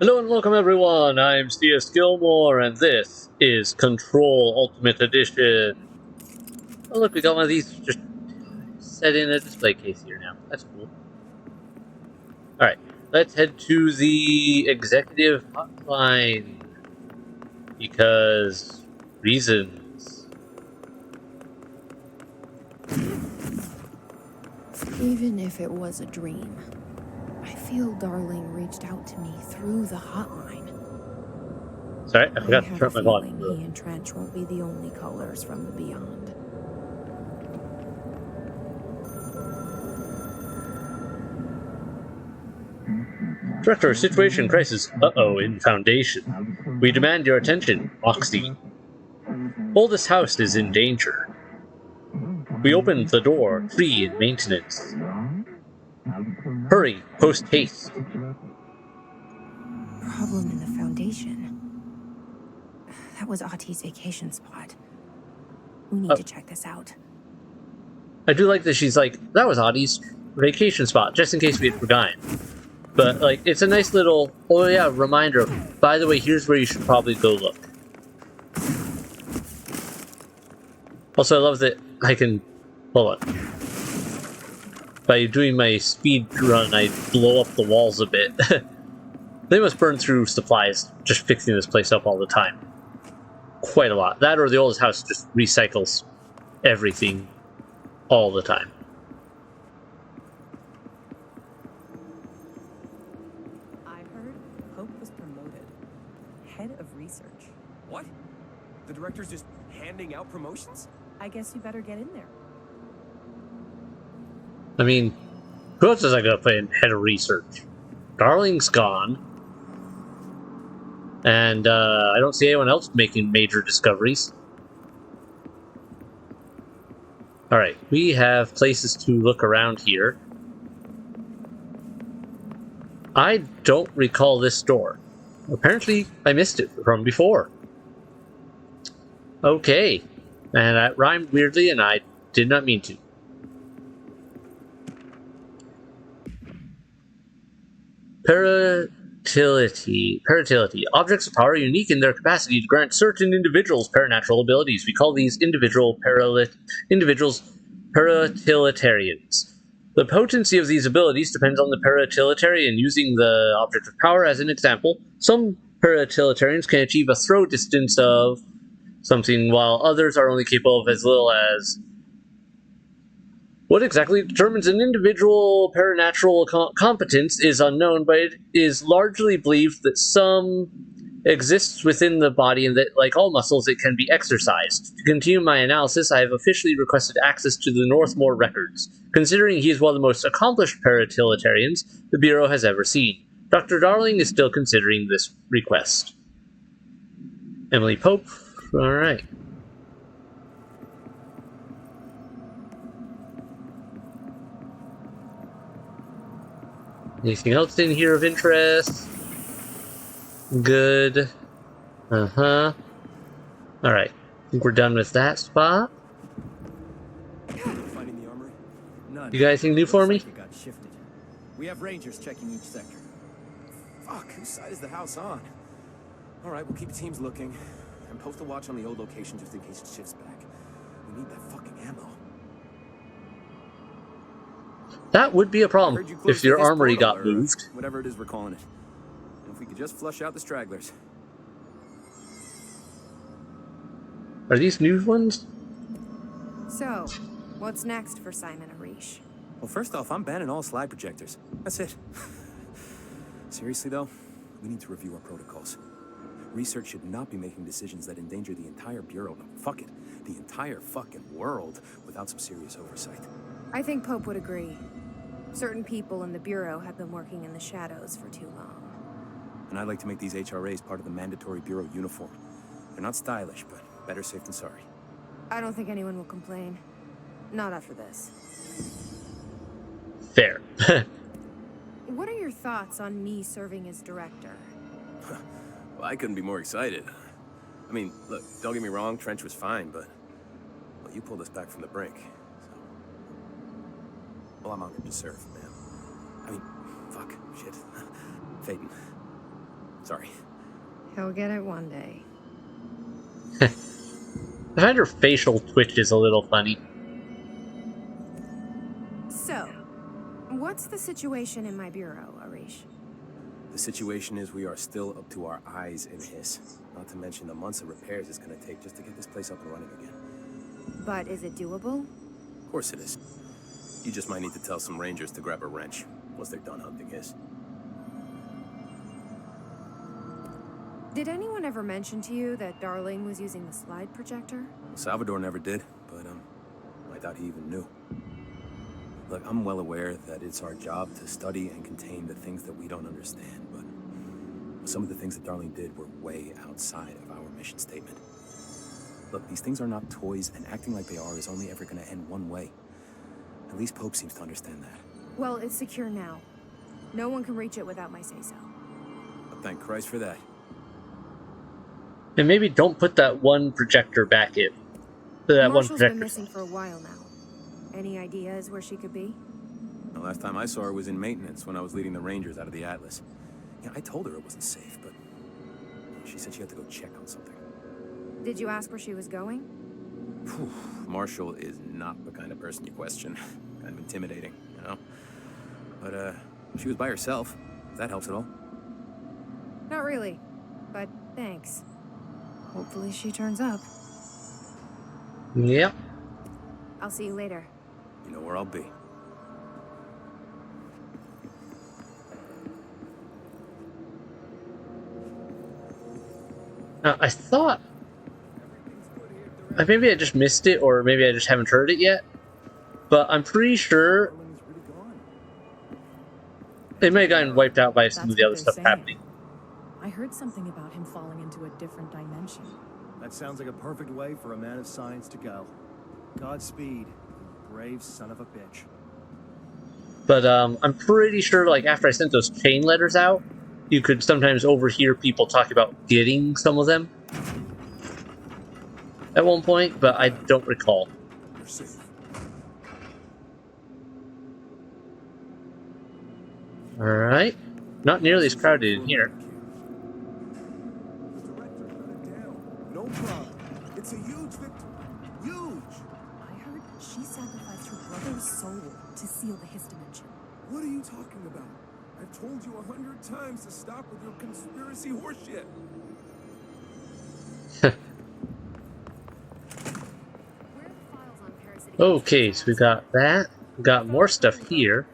Hello and welcome everyone, I'm C.S.Gilmore and this is Control Ultimate Edition. Oh look, we got one of these just set in a display case here now. That's cool. Alright, let's head to the executive hotline. Because reasons. Even if it was a dream, I feel Darling reached out to me through the hotline. Sorry, I forgot to have turn a my volume. feeling he and Trench won't be the only callers from the beyond. Director, situation crisis. Uh-oh, in Foundation. We demand your attention, Moxie. Oldest house is in danger. We opened the door, free in maintenance. Hurry, post haste. Problem in the Foundation. That was Auti's vacation spot. We need to check this out. I do like that she's like, that was Audie's vacation spot, just in case we had forgotten. But, like, it's a nice little, oh yeah, reminder of, by the way, here's where you should probably go look. Also, I love that I can, hold on. By doing my speed run, I blow up the walls a bit. They must burn through supplies just fixing this place up all the time. Quite a lot. That or the oldest house just recycles everything all the time. I heard Pope was promoted. Head of research. What? The director's just handing out promotions? I guess you better get in there. I mean, who else is I gonna put in head of research? Darling's gone. And I don't see anyone else making major discoveries. Alright, we have places to look around here. I don't recall this door. Apparently, I missed it from before. Okay. And that rhymed weirdly, and I did not mean to. Paratility. Objects of power are unique in their capacity to grant certain individuals paranatural abilities. We call these individuals paratilitarians. The potency of these abilities depends on the paratilitarian. Using the object of power as an example, some paratilitarians can achieve a throw distance of something, while others are only capable of as little as... What exactly determines an individual paranatural competence is unknown, but it is largely believed that some exists within the body and that, like all muscles, it can be exercised. To continue my analysis, I have officially requested access to the Northmore records, considering he is one of the most accomplished paratilitarians the Bureau has ever seen. Dr. Darling is still considering this request. Emily Pope. Alright. Anything else in here of interest? Good. Uh-huh. Alright. I think we're done with that spot. Finding the armory? None. You got anything new for me? It got shifted. We have rangers checking each sector. Fuck, whose side is the house on? Alright, we'll keep teams looking. And post a watch on the old location just in case it shifts back. We need that fucking ammo. That would be a problem if your armory got moved. Whatever it is we're calling it. And if we could just flush out the stragglers. Are these new ones? So, what's next for Simon Arish? Well, first off, I'm banning all slide projectors. That's it. Seriously, though, we need to review our protocols. Research should not be making decisions that endanger the entire Bureau. No, fuck it. The entire fucking world without some serious oversight. I think Pope would agree. Certain people in the Bureau have been working in the shadows for too long. And I'd like to make these HRAs part of the mandatory Bureau uniform. They're not stylish, but better safe than sorry. I don't think anyone will complain. Not after this. Fair. What are your thoughts on me serving as director? Well, I couldn't be more excited. I mean, look, don't get me wrong, Trench was fine, but... Well, you pulled us back from the brink, so... Well, I'm honored to serve, man. I mean, fuck, shit. Phaeton. Sorry. He'll get it one day. I find her facial twitches a little funny. So, what's the situation in my bureau, Arish? The situation is we are still up to our eyes in Hiss. Not to mention the months of repairs it's gonna take just to get this place up and running again. But is it doable? Of course it is. You just might need to tell some rangers to grab a wrench once they're done hunting Hiss. Did anyone ever mention to you that Darling was using the slide projector? Well, Salvador never did, but I doubt he even knew. Look, I'm well aware that it's our job to study and contain the things that we don't understand, but some of the things that Darling did were way outside of our mission statement. Look, these things are not toys, and acting like they are is only ever gonna end one way. At least Pope seems to understand that. Well, it's secure now. No one can reach it without my say-so. But thank Christ for that. And maybe don't put that one projector back in. That one Marshall's been projector. missing for a while now. Any ideas where she could be? The last time I saw her was in maintenance when I was leading the Rangers out of the Atlas. Yeah, I told her it wasn't safe, but she said she had to go check on something. Did you ask where she was going? Whew, Marshall is not the kind of person you question. Kind of intimidating, you know? But, she was by herself, if that helps at all. Not really, but thanks. Hopefully she turns up. Yep. I'll see you later. You know where I'll be. I thought... maybe I just missed it, or maybe I just haven't heard it yet. But I'm pretty sure it may have gotten wiped out by some of the other stuff happening. I heard something about him falling into a different dimension. That sounds like a perfect way for a man of science to go. Godspeed, brave son of a bitch. But I'm pretty sure, like, after I sent those chain letters out, you could sometimes overhear people talk about getting some of them at one point, but I don't recall. You're safe. Alright. Not nearly as crowded in here. No problem. It's a huge victory. Huge! I heard she sacrificed her brother's soul to seal the Hiss dimension. What are you talking about? I've told you 100 times to stop with your conspiracy horseshit. Okay, so we got that. We got more stuff here.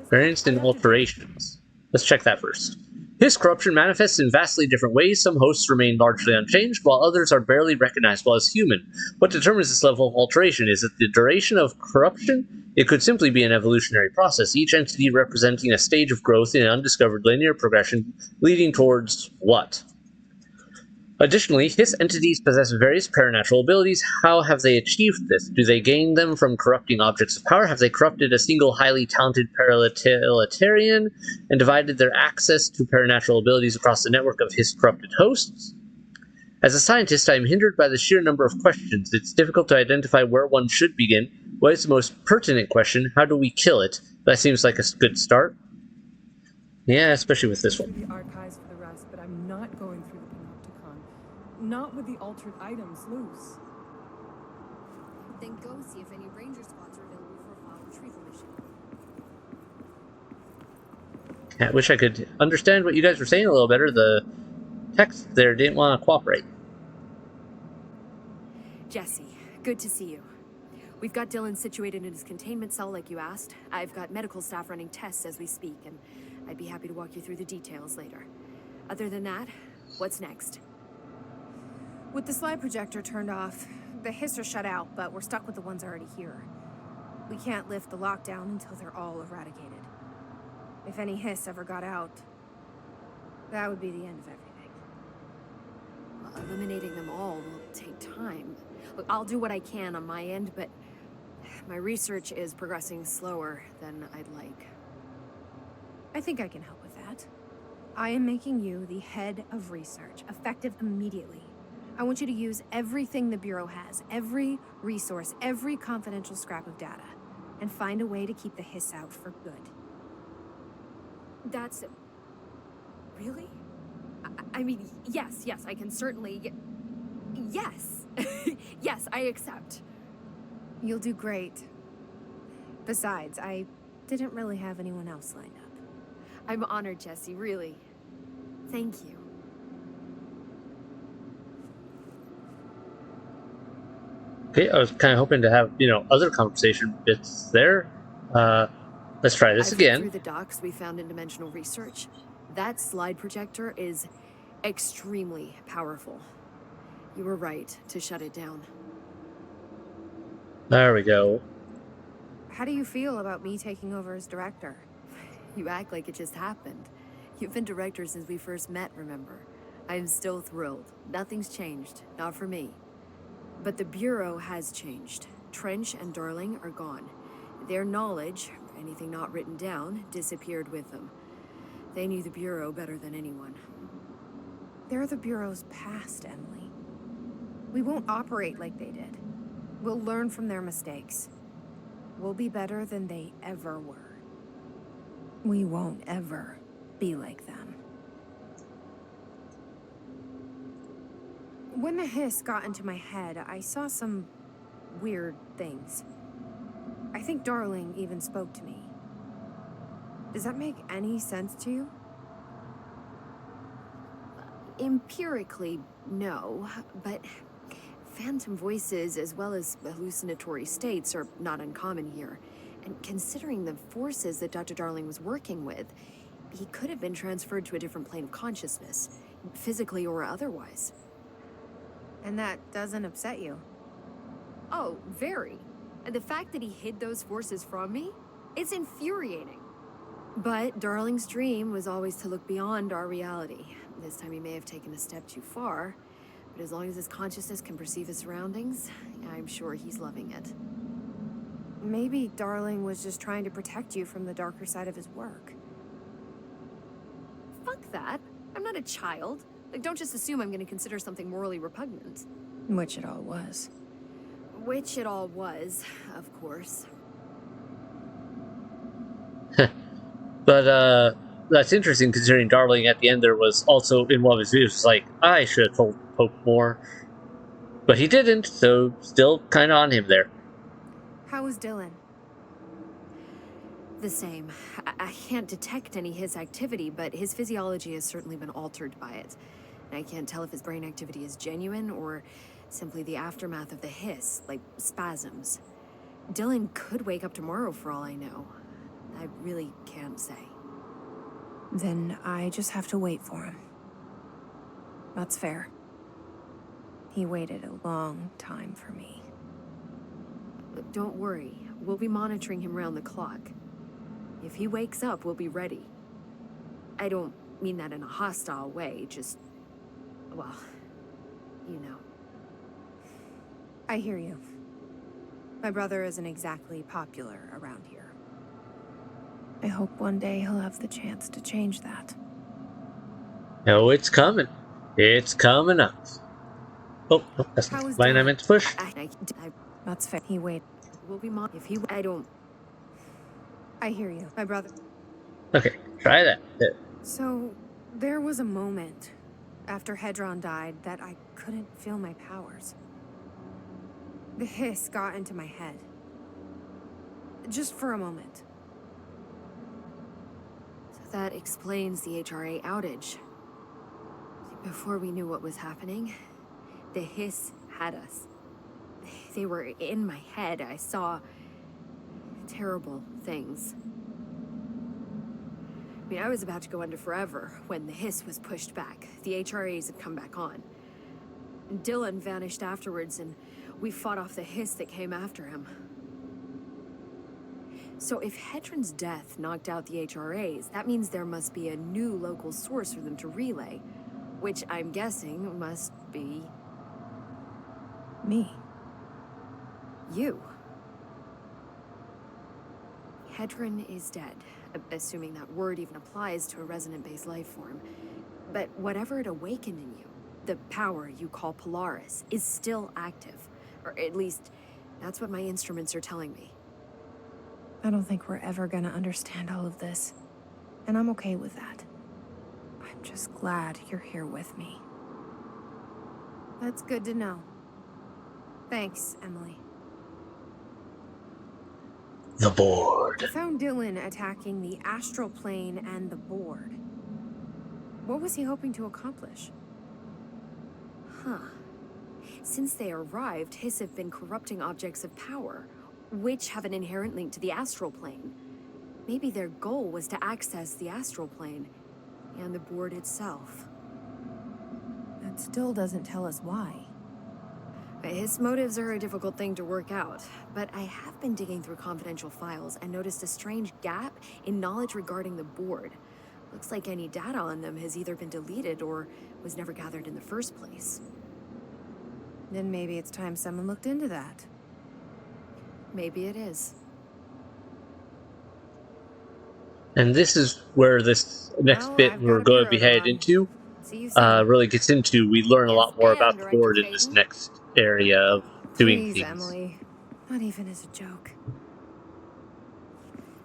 Variants and alterations. Let's check that first. His corruption manifests in vastly different ways. Some hosts remain largely unchanged, while others are barely recognizable as human. What determines this level of alteration? Is it the duration of corruption? It could simply be an evolutionary process, each entity representing a stage of growth in an undiscovered linear progression leading towards what? Additionally, Hiss entities possess various paranatural abilities. How have they achieved this? Do they gain them from corrupting objects of power? Have they corrupted a single highly talented paratilietarian and divided their access to paranatural abilities across the network of Hiss corrupted hosts? As a scientist, I am hindered by the sheer number of questions. It's difficult to identify where one should begin. What is the most pertinent question? How do we kill it? That seems like a good start. Yeah, especially with this one. The archives for the rest, but I'm not going through the Panopticon. Not with the altered items loose. Then go see if any ranger spots are available for a file retrieval mission. I wish I could understand what you guys were saying a little better. The text there didn't want to cooperate. Jesse, good to see you. We've got Dylan situated in his containment cell like you asked. I've got medical staff running tests as we speak, and I'd be happy to walk you through the details later. Other than that, what's next? With the slide projector turned off, the Hiss are shut out, but we're stuck with the ones already here. We can't lift the lockdown until they're all eradicated. If any Hiss ever got out, that would be the end of everything. Well, eliminating them all will take time. Look, I'll do what I can on my end, but my research is progressing slower than I'd like. I think I can help with that. I am making you the head of research, effective immediately. I want you to use everything the Bureau has, every resource, every confidential scrap of data, and find a way to keep the Hiss out for good. That's Really? I mean, yes, I can certainly... Yes. Yes, I accept. You'll do great. Besides, I didn't really have anyone else lined up. I'm honored, Jesse, really. Thank you. Okay, I was kind of hoping to have, other conversation bits there. Let's try this I've read again. through the docs we found in Dimensional Research. That slide projector is extremely powerful. You were right to shut it down. There we go. How do you feel about me taking over as director? You act like it just happened. You've been director since we first met, remember? I'm still thrilled. Nothing's changed. Not for me. But the Bureau has changed. Trench and Darling are gone. Their knowledge, anything not written down, disappeared with them. They knew the Bureau better than anyone. They're the Bureau's past, Emily. We won't operate like they did. We'll learn from their mistakes. We'll be better than they ever were. We won't ever be like them. When the hiss got into my head, I saw some weird things. I think Darling even spoke to me. Does that make any sense to you? Empirically, no, but phantom voices as well as hallucinatory states are not uncommon here. And considering the forces that Dr. Darling was working with, he could have been transferred to a different plane of consciousness, physically or otherwise. And that doesn't upset you? Oh, very. And the fact that he hid those forces from me, it's infuriating. But Darling's dream was always to look beyond our reality. This time he may have taken a step too far, but as long as his consciousness can perceive his surroundings, I'm sure he's loving it. Maybe Darling was just trying to protect you from the darker side of his work. Fuck that. I'm not a child. Like, don't just assume I'm gonna consider something morally repugnant. Which it all was. Which it all was, of course. But that's interesting considering Darling at the end there was also in one of his videos was like, I should have told Pope more. But he didn't, so still kind of on him there. How was Dylan? The same. I can't detect any his activity, but his physiology has certainly been altered by it. And I can't tell if his brain activity is genuine or simply the aftermath of the hiss, like spasms. Dylan could wake up tomorrow for all I know. I really can't say. Then I just have to wait for him. That's fair. He waited a long time for me. But don't worry, we'll be monitoring him round the clock. If he wakes up, we'll be ready. I don't mean that in a hostile way, just... well, you know. I hear you. My brother isn't exactly popular around here. I hope one day he'll have the chance to change that. No, it's coming. It's coming up. Oh, that's How the is line I Dylan? meant to push. That's fair. He waited. We'll be if he... I don't... I hear you. My brother... Okay, try that. There. So, there was a moment after Hedron died that I couldn't feel my powers. The hiss got into my head. Just for a moment. So that explains the HRA outage. Before we knew what was happening, the hiss had us. They were in my head. I saw terrible things. I mean, I was about to go under forever when the hiss was pushed back. The HRAs had come back on. Dylan vanished afterwards, and we fought off the hiss that came after him. So if Hedron's death knocked out the HRAs, that means there must be a new local source for them to relay, which I'm guessing must be... Me. you. Hedron is dead, assuming that word even applies to a resonant-based life form. But whatever it awakened in you, the power you call Polaris, is still active. Or at least, that's what my instruments are telling me. I don't think we're ever gonna understand all of this. And I'm okay with that. just glad you're here with me. That's good to know. Thanks, Emily. The board. I found Dylan attacking the astral plane and the board. What was he hoping to accomplish? Huh. Since they arrived, Hiss have been corrupting objects of power, which have an inherent link to the astral plane. Maybe their goal was to access the astral plane and the board itself. That still doesn't tell us why. His motives are a difficult thing to work out, but I have been digging through confidential files and noticed a strange gap in knowledge regarding the board. Looks like any data on them has either been deleted or was never gathered in the first place. Then maybe it's time someone looked into that. Maybe it is. And this is where this next Well, bit I've we're got a going to bureau be to headed run. into See you soon. really gets into. We learn a Yes, lot more about ma'am, the Director board in this Creighton. next area of doing Please, things. Emily. Not even as a joke.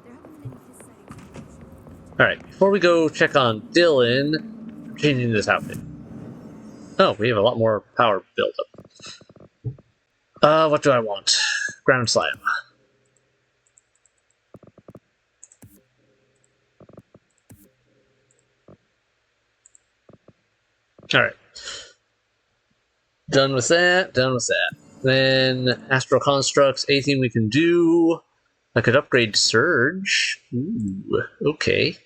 There haven't been any Hiss sightings. Alright, before we go check on Dylan, I'm changing this outfit. Oh, we have a lot more power built up. What do I want? Ground slam. Alright. Done with that, done with that. Then, Astral Constructs, anything we can do. I could upgrade Surge. Ooh, okay.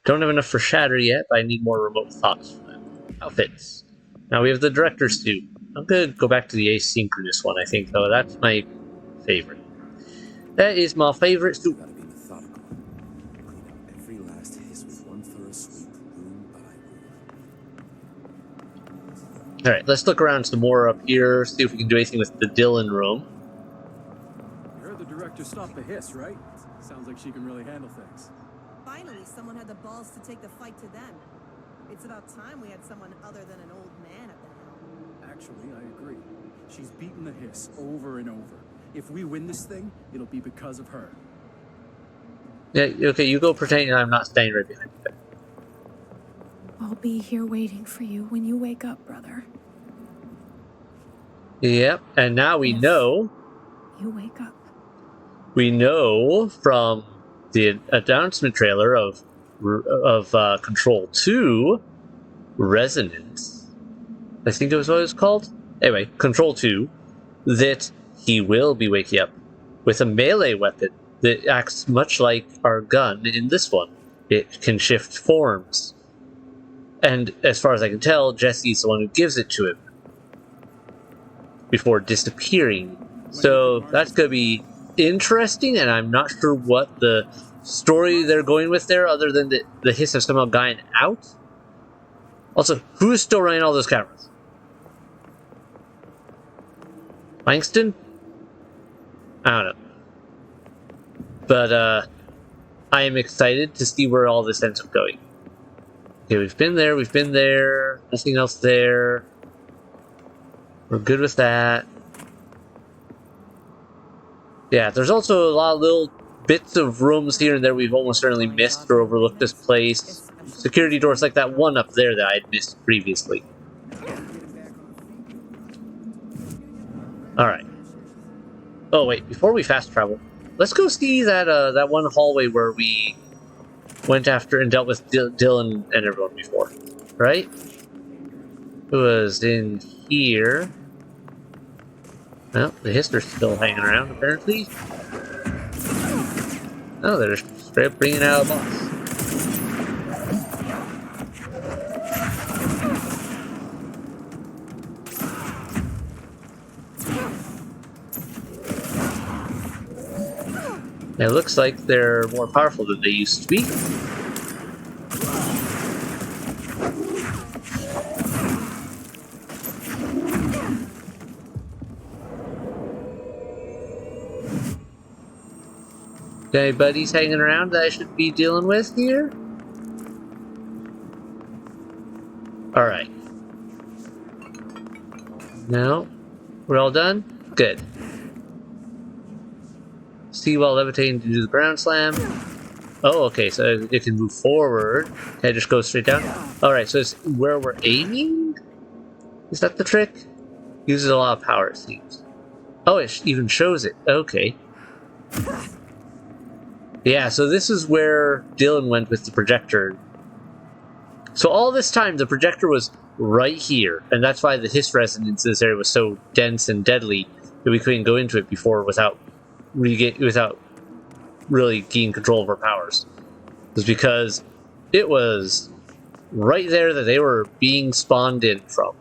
Don't have enough for Shatter yet, but I need more remote thoughts for that. Outfits. Now we have the Director's suit. I'm gonna go back to the asynchronous one, I think, though. That's my favorite. That is my favorite suit. Gotta be methodical. Clean out every last hiss with one thorough sweep, room by room. Alright, let's look around some more up here, see if we can do anything with the Dylan room. You heard the director stop the hiss, right? Sounds like she can really handle things. Finally, someone had the balls to take the fight to them. It's about time we had someone other than an old man at the helm. Actually, I agree. She's beaten the hiss over and over. If we win this thing, it'll be because of her. Yeah, okay, you go pretending I'm not staying right behind you. I'll be here waiting for you when you wake up, brother. Yep, and now we know. You wake up. We know from the announcement trailer of Control 2, Resonance, I think it was what it was called. Anyway, Control 2, that he will be waking up with a melee weapon that acts much like our gun in this one. It can shift forms. And as far as I can tell, Jesse's the one who gives it to him before disappearing. So that's going to be interesting, and I'm not sure what the story they're going with there, other than the hiss have somehow gotten out. Also, who is still running all those cameras? Langston? I don't know. But I am excited to see where all this ends up going. Okay, we've been there, nothing else there. We're good with that. Yeah, there's also a lot of little bits of rooms here and there we've almost certainly missed or overlooked this place. Security doors like that one up there that I had missed previously. Alright. Oh wait, before we fast travel, let's go see that one hallway where we went after and dealt with Dylan and everyone before. Right? It was in here. Well, the history's still hanging around, apparently. Oh, they're straight up bringing out a boss. It looks like they're more powerful than they used to be. Any buddies hanging around that I should be dealing with here? Alright. No? We're all done? Good. See while levitating to do the ground slam. Oh, okay, so it can move forward. Can I just go straight down? Alright, so it's where we're aiming? Is that the trick? Uses a lot of power, it seems. Oh, it even shows it. Okay. Yeah, so this is where Dylan went with the projector. So all this time, the projector was right here, and that's why the hiss resonance in this area was so dense and deadly that we couldn't go into it before without really gaining control of our powers. It was because it was right there that they were being spawned in from.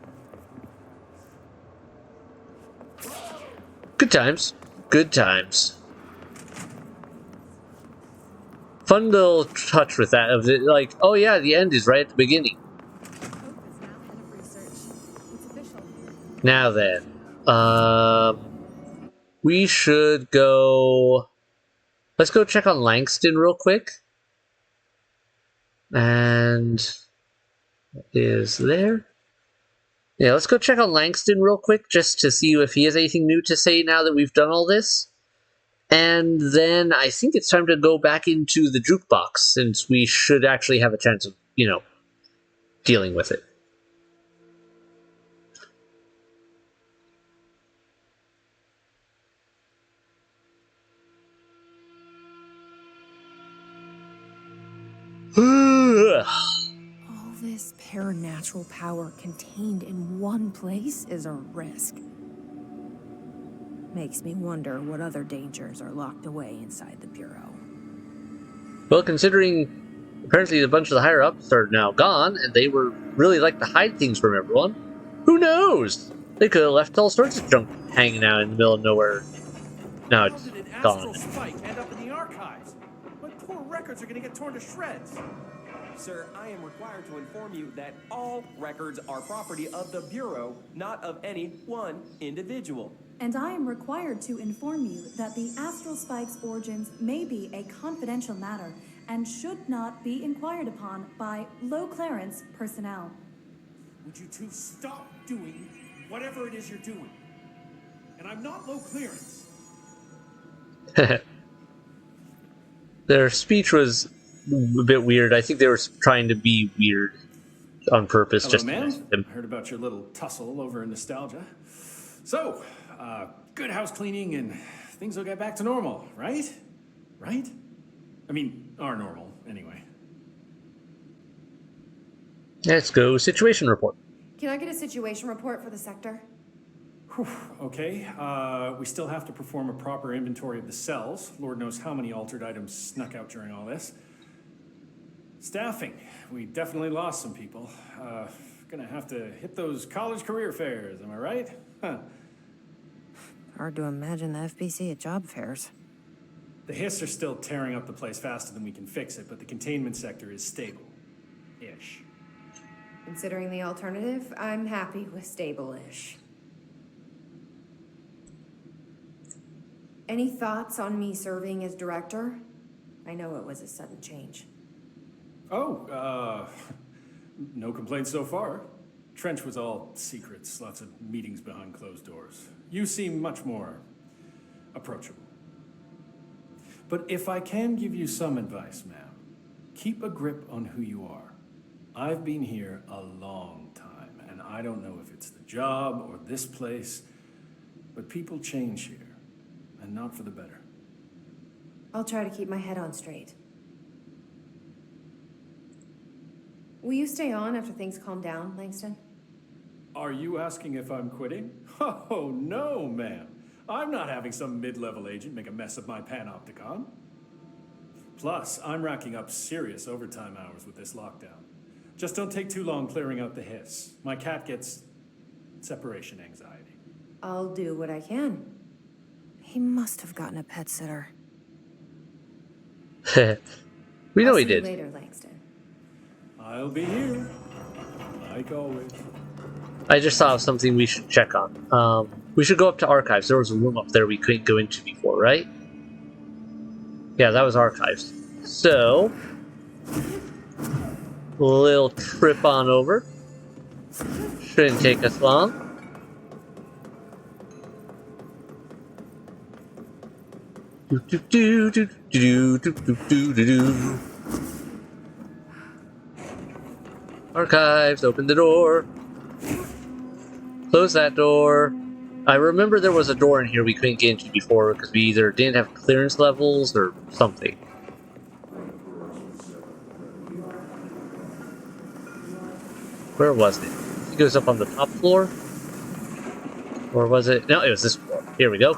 Good times. Good times. Fun little touch with that of it, like, oh yeah, the end is right at the beginning. Hope is now head of research. It's official. Now then, we should go. Let's go check on Langston real quick. And is there? Yeah, let's go check on Langston real quick just to see if he has anything new to say now that we've done all this. And then I think it's time to go back into the jukebox, since we should actually have a chance of, dealing with it. All this paranatural power contained in one place is a risk. Makes me wonder what other dangers are locked away inside the Bureau. Well, considering apparently a bunch of the higher ups are now gone, and they were really like to hide things from everyone, who knows? They could have left all sorts of junk hanging out in the middle of nowhere. Now it's How did an gone. astral spike end up in the archives? My poor records are gonna get torn to shreds. Sir, I am required to inform you that all records are property of the Bureau, not of any one individual. And I am required to inform you that the astral spike's origins may be a confidential matter and should not be inquired upon by low clearance personnel. Would you two stop doing whatever it is you're doing? And I'm not low clearance. Their speech was a bit weird. I think they were trying to be weird on purpose. Hello, just ma'am. to them. I heard about your little tussle over in Nostalgia. So, good house cleaning and things will get back to normal, right? Right? I mean, are normal, anyway. Let's go situation report. Can I get a situation report for the sector? Whew, okay, we still have to perform a proper inventory of the cells. Lord knows how many altered items snuck out during all this. Staffing. We definitely lost some people. Gonna have to hit those college career fairs, am I right? Huh. Hard to imagine the FBC at job fairs. The Hiss are still tearing up the place faster than we can fix it, but the containment sector is stable-ish. Considering the alternative, I'm happy with stable-ish. Any thoughts on me serving as director? I know it was a sudden change. Oh, no complaints so far. Trench was all secrets, lots of meetings behind closed doors. You seem much more approachable. But if I can give you some advice, ma'am, keep a grip on who you are. I've been here a long time, and I don't know if it's the job or this place, but people change here, and not for the better. I'll try to keep my head on straight. Will you stay on after things calm down, Langston? Are you asking if I'm quitting? Oh, no, ma'am. I'm not having some mid-level agent make a mess of my panopticon. Plus, I'm racking up serious overtime hours with this lockdown. Just don't take too long clearing out the Hiss. My cat gets separation anxiety. I'll do what I can. He must have gotten a pet sitter. We know I'll he see you did. later, Langston. I'll be here, like always. I just thought of something we should check on. We should go up to archives. There was a room up there we couldn't go into before, right? Yeah, that was archives. So, a little trip on over. Shouldn't take us long. Do, do, do, do, do, do, do, do, do, do. Archives, open the door. Close that door. I remember there was a door in here we couldn't get into before because we either didn't have clearance levels or something. Where was it? It goes up on the top floor? Or was it? No, it was this floor. Here we go.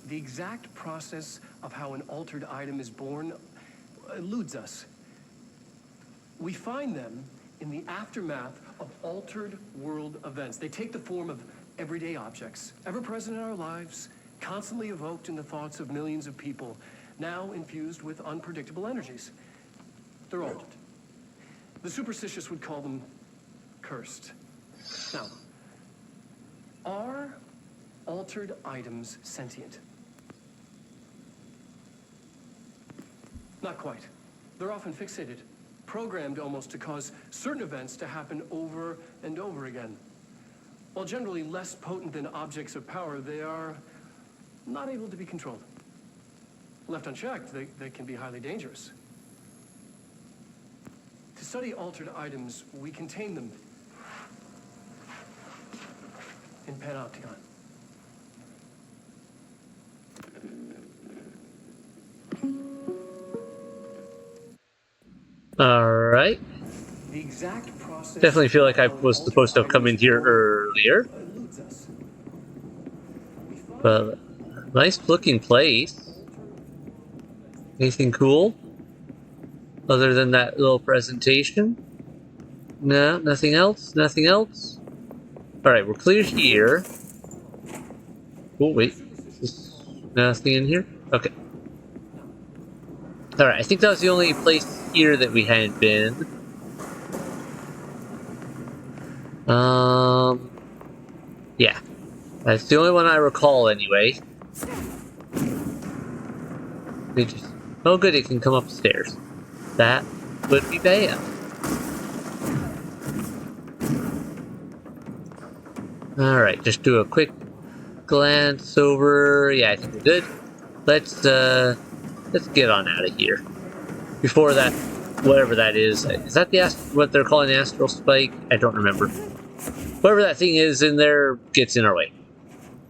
The exact process of how an altered item is born eludes us. We find them in the aftermath of altered world events. They take the form of everyday objects, ever present in our lives, constantly evoked in the thoughts of millions of people, now infused with unpredictable energies. They're altered. The superstitious would call them cursed. Now, are altered items sentient? Not quite. They're often fixated, programmed almost to cause certain events to happen over and over again. While generally less potent than objects of power, they are not able to be controlled. Left unchecked, they can be highly dangerous. To study altered items, we contain them in Panopticon. Alright. The exact process Definitely feel like I was supposed to have come in here earlier. But nice looking place. Anything cool? Other than that little presentation? No, nothing else? Nothing else? Alright, we're clear here. Oh, wait. Is nothing in here? Okay. Alright, I think that was the only place here that we hadn't been. Yeah. That's the only one I recall anyway. Oh good, it can come upstairs. That would be bad. Alright, just do a quick glance over. Yeah, I think we're good. Let's get on out of here. Before that, whatever that is that what they're calling the astral spike? I don't remember. Whatever that thing is in there gets in our way.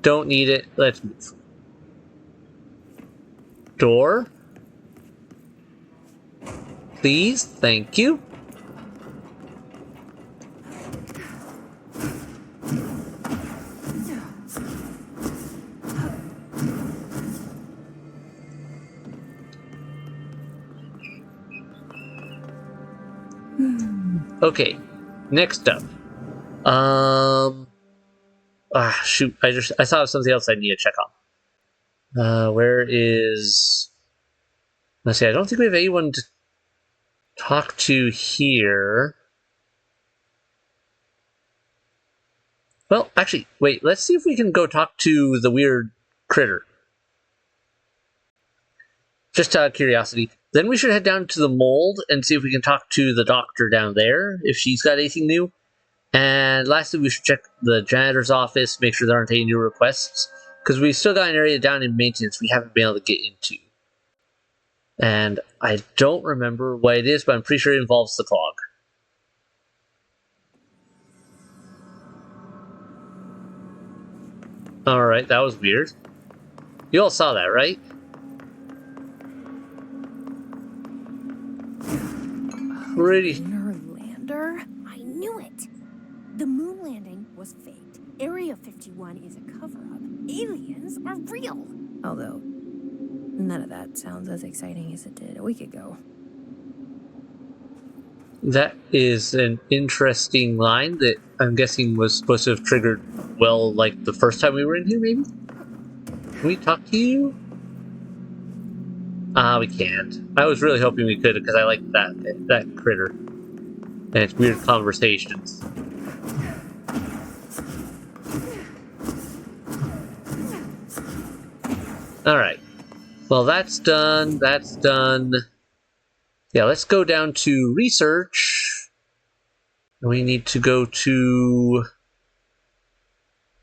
Don't need it. Let's move. Door. Please, thank you. Okay, next up. Shoot, I thought of something else I need to check on. Where is... Let's see, I don't think we have anyone to talk to here. Well, actually, wait, let's see if we can go talk to the weird critter. Just out of curiosity. Then we should head down to the mold and see if we can talk to the doctor down there, if she's got anything new. And lastly, we should check the janitor's office, make sure there aren't any new requests, because we've still got an area down in maintenance we haven't been able to get into. And I don't remember what it is, but I'm pretty sure it involves the clog. Alright, that was weird. You all saw that, right? Pretty... Lunar lander? I knew it! The moon landing was faked. Area 51 is a cover-up. Aliens are real! Although, none of that sounds as exciting as it did a week ago. That is an interesting line that I'm guessing was supposed to have triggered, well, like the first time we were in here, maybe? Can we talk to you? We can't. I was really hoping we could because I like that critter. And its weird conversations. Alright. Well, that's done. That's done. Yeah, let's go down to research. We need to go to...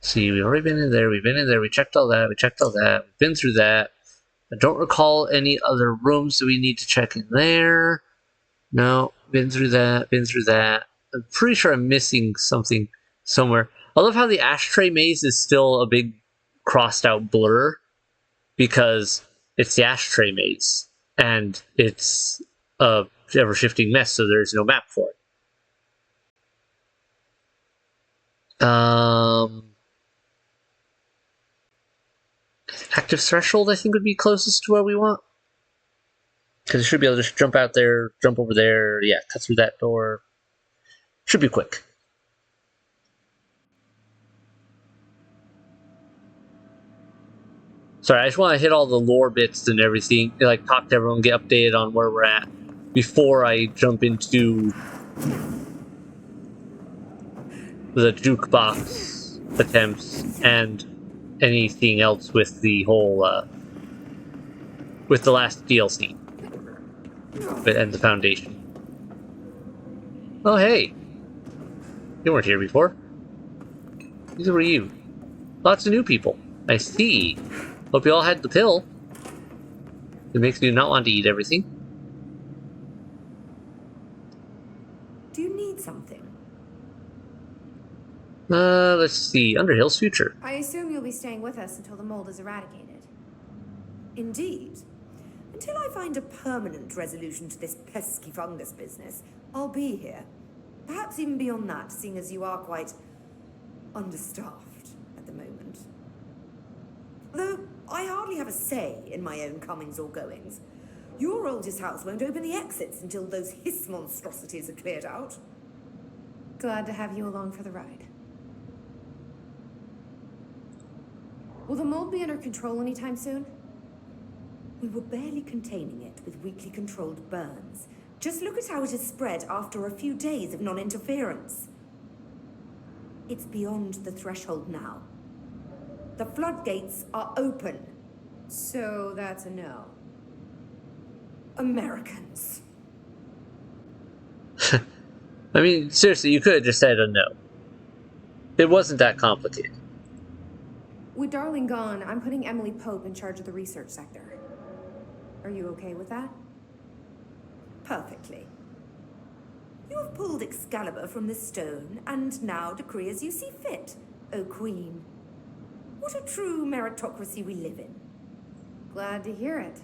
See, we've already been in there, we checked all that, we've been through that. I don't recall any other rooms that we need to check in there. No, been through that. I'm pretty sure I'm missing something somewhere. I love how the ashtray maze is still a big crossed out blur, because it's the ashtray maze, and it's a ever-shifting mess, so there's no map for it. Active threshold, I think, would be closest to where we want. Because you should be able to just jump out there, jump over there, yeah, cut through that door. Should be quick. Sorry, I just want to hit all the lore bits and everything, like talk to everyone, get updated on where we're at, before I jump into the jukebox attempts and anything else with the whole, with the last DLC. And the Foundation. Oh, hey. You weren't here before. Neither were you. Lots of new people. I see. Hope you all had the pill. It makes me not want to eat everything. Do you need something? Let's see. Underhill's future. I assume you'll be staying with us until the mold is eradicated. Indeed. Until I find a permanent resolution to this pesky fungus business, I'll be here. Perhaps even beyond that, seeing as you are quite understaffed at the moment. Though I hardly have a say in my own comings or goings. Your oldest house won't open the exits until those hiss monstrosities are cleared out. Glad to have you along for the ride. Will the mold be under control anytime soon? We were barely containing it with weakly controlled burns. Just look at how it has spread after a few days of non-interference. It's beyond the threshold now. The floodgates are open. So that's a no. Americans. I mean, seriously, you could have just said a no. It wasn't that complicated. With Darling gone, I'm putting Emily Pope in charge of the research sector. Are you okay with that? Perfectly. You have pulled Excalibur from the stone, and now decree as you see fit, O Queen. What a true meritocracy we live in. Glad to hear it.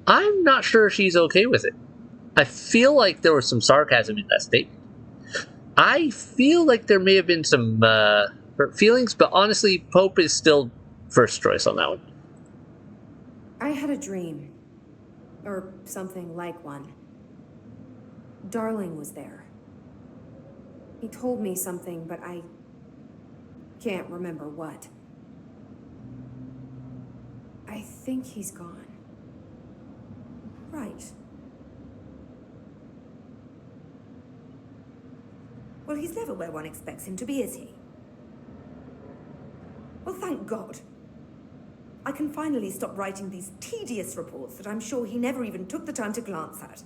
I'm not sure she's okay with it. I feel like there was some sarcasm in that statement. I feel like there may have been some hurt feelings, but honestly, Pope is still first choice on that one. I had a dream. Or something like one. Darling was there. He told me something, but I can't remember what. I think he's gone. Right. Well, he's never where one expects him to be, is he? Well, thank God. I can finally stop writing these tedious reports that I'm sure he never even took the time to glance at.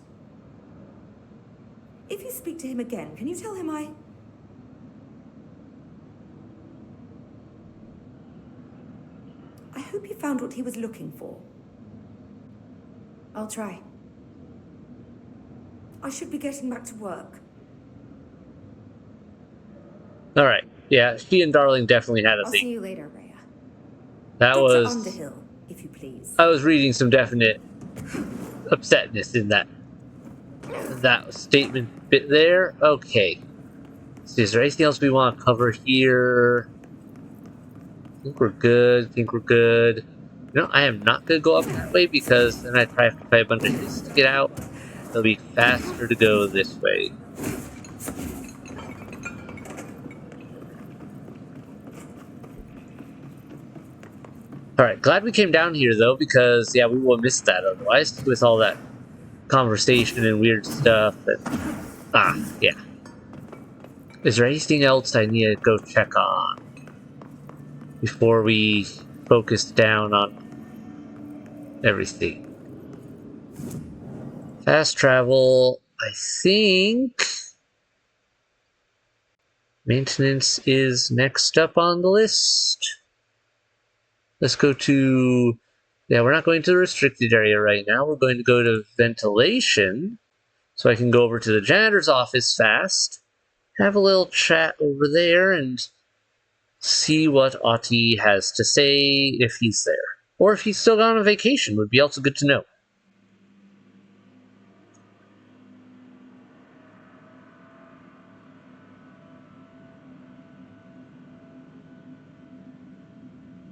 If you speak to him again, can you tell him I hope he found what he was looking for. I'll try. I should be getting back to work. Alright. Yeah, she and Darling definitely had a I'll thing. see you later, Rhea. That Dr. was... Underhill, if you please. I was reading some definite upsetness in that statement bit there. Okay. So is there anything else we want to cover here? I think we're good. You know, I am not going to go up that way because then I'd probably have to fight a bunch of hits to get out. It'll be faster to go this way. Alright, glad we came down here though, because yeah, we will have missed that otherwise, with all that conversation and weird stuff. Yeah. Is there anything else I need to go check on before we focus down on everything? Fast travel, I think Maintenance is next up on the list. Let's go to... Yeah, we're not going to the restricted area right now. We're going to go to ventilation. So I can go over to the janitor's office fast. Have a little chat over there and see what Ati has to say if he's there. Or if he's still gone on vacation, would be also good to know.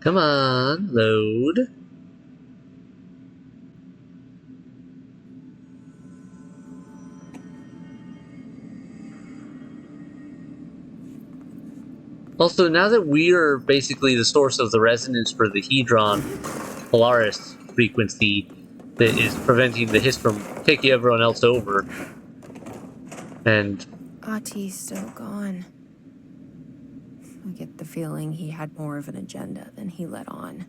Come on, load. Also, now that we are basically the source of the resonance for the Hedron Polaris frequency that is preventing the Hiss from taking everyone else over, and... Ati's still gone. I get the feeling he had more of an agenda than he let on.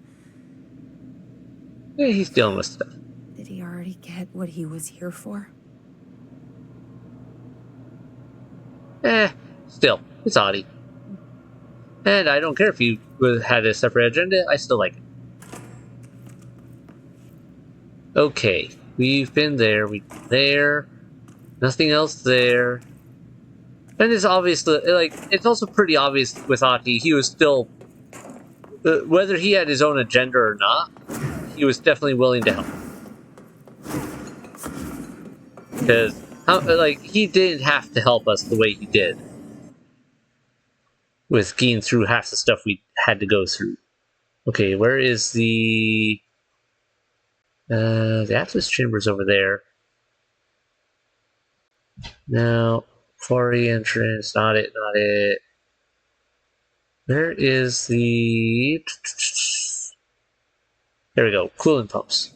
Yeah, he's dealing with stuff. Did he already get what he was here for? Still, it's Ati. And I don't care if he had a separate agenda, I still like it. Okay, we've been there, nothing else there. And it's obviously, like, it's also pretty obvious with Ati, he was still, whether he had his own agenda or not, he was definitely willing to help. Because, like, he didn't have to help us the way he did. With getting through half the stuff we had to go through. Okay, where is the Atlas chamber's over there. No, quarry entrance, not it. Where is the... There we go, coolant pumps.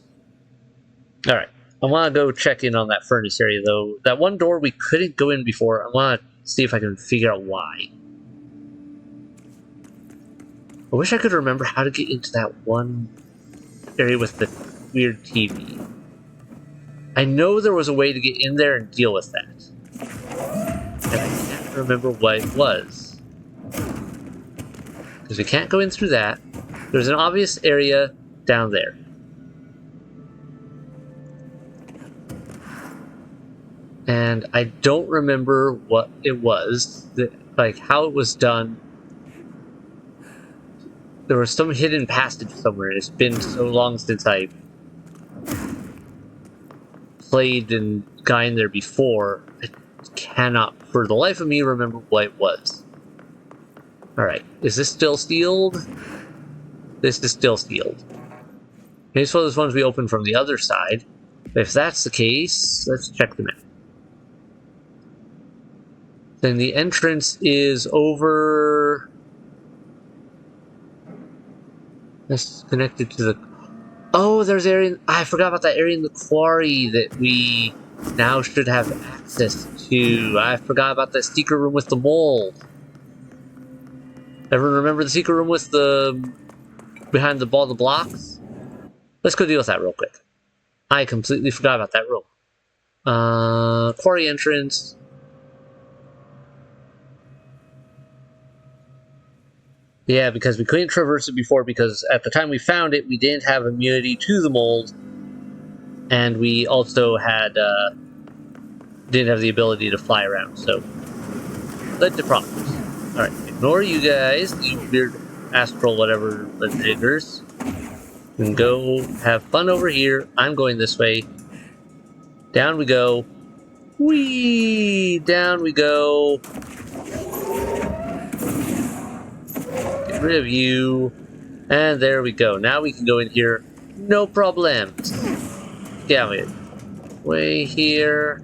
Alright, I want to go check in on that furnace area though. That one door we couldn't go in before, I want to see if I can figure out why. I wish I could remember how to get into that one area with the weird TV. I know there was a way to get in there and deal with that. And I can't remember what it was. Because we can't go in through that. There's an obvious area down there. And I don't remember what it was, like how it was done. There was some hidden passage somewhere. It's been so long since I played and got in there before. I cannot, for the life of me, remember what it was. Alright, is this still sealed? This is still sealed. Maybe it's one of those ones we opened from the other side. If that's the case, let's check them out. Then the entrance is over... That's connected to the... Oh, there's area... I forgot about that area in the quarry that we now should have access to. I forgot about that secret room with the mold. Everyone remember the secret room with the... behind the ball of blocks? Let's go deal with that real quick. I completely forgot about that room. Quarry entrance... Yeah, because we couldn't traverse it before because at the time we found it, we didn't have immunity to the mold. And we also had, didn't have the ability to fly around, so... led to problems. Alright, ignore you guys, you weird astral whatever diggers. And go have fun over here. I'm going this way. Down we go. Whee! Down we go. Rid of you, and there we go. Now we can go in here, no problems. Get out of it. Way here.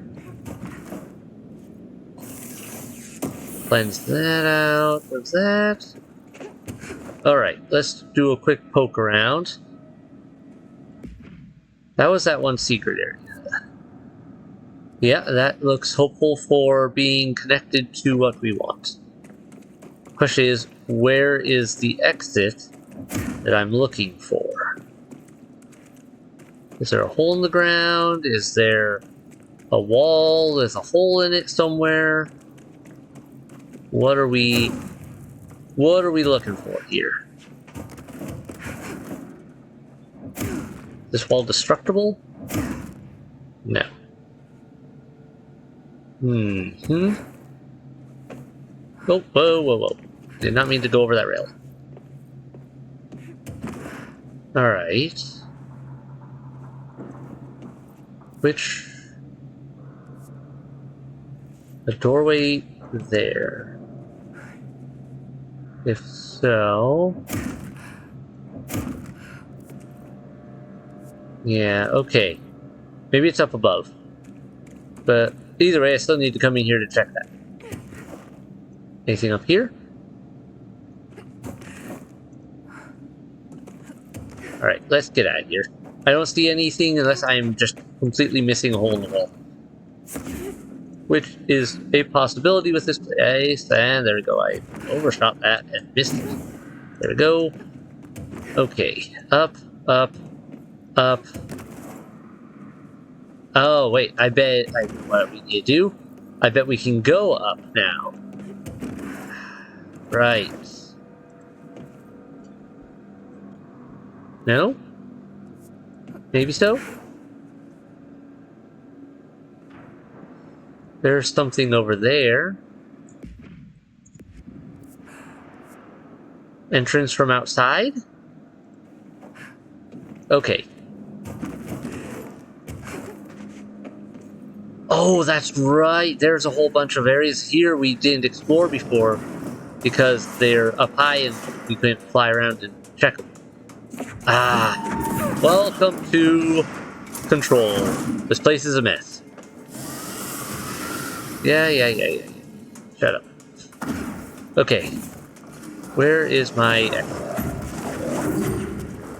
Cleanse that out of that. Alright, let's do a quick poke around. That was that one secret area. Yeah, that looks hopeful for being connected to what we want. Question is, where is the exit that I'm looking for? Is there a hole in the ground? Is there a wall? There's a hole in it somewhere? What are we looking for here? This wall destructible? No. Oh, whoa. Did not mean to go over that rail. Alright. Which... A doorway there. If so... Yeah, okay. Maybe it's up above. But either way, I still need to come in here to check that. Anything up here? Alright, let's get out of here. I don't see anything unless I'm just completely missing a hole in the wall. Which is a possibility with this place. And there we go. I overshot that and missed it. There we go. Okay. Up. Oh, wait. I bet what we need to do. I bet we can go up now. Right. No? Maybe so? There's something over there. Entrance from outside? Okay. Oh, that's right. There's a whole bunch of areas here we didn't explore before because they're up high and we couldn't fly around and check them. Ah. Welcome to Control. This place is a mess. Yeah. Shut up. Okay. Where is my exit?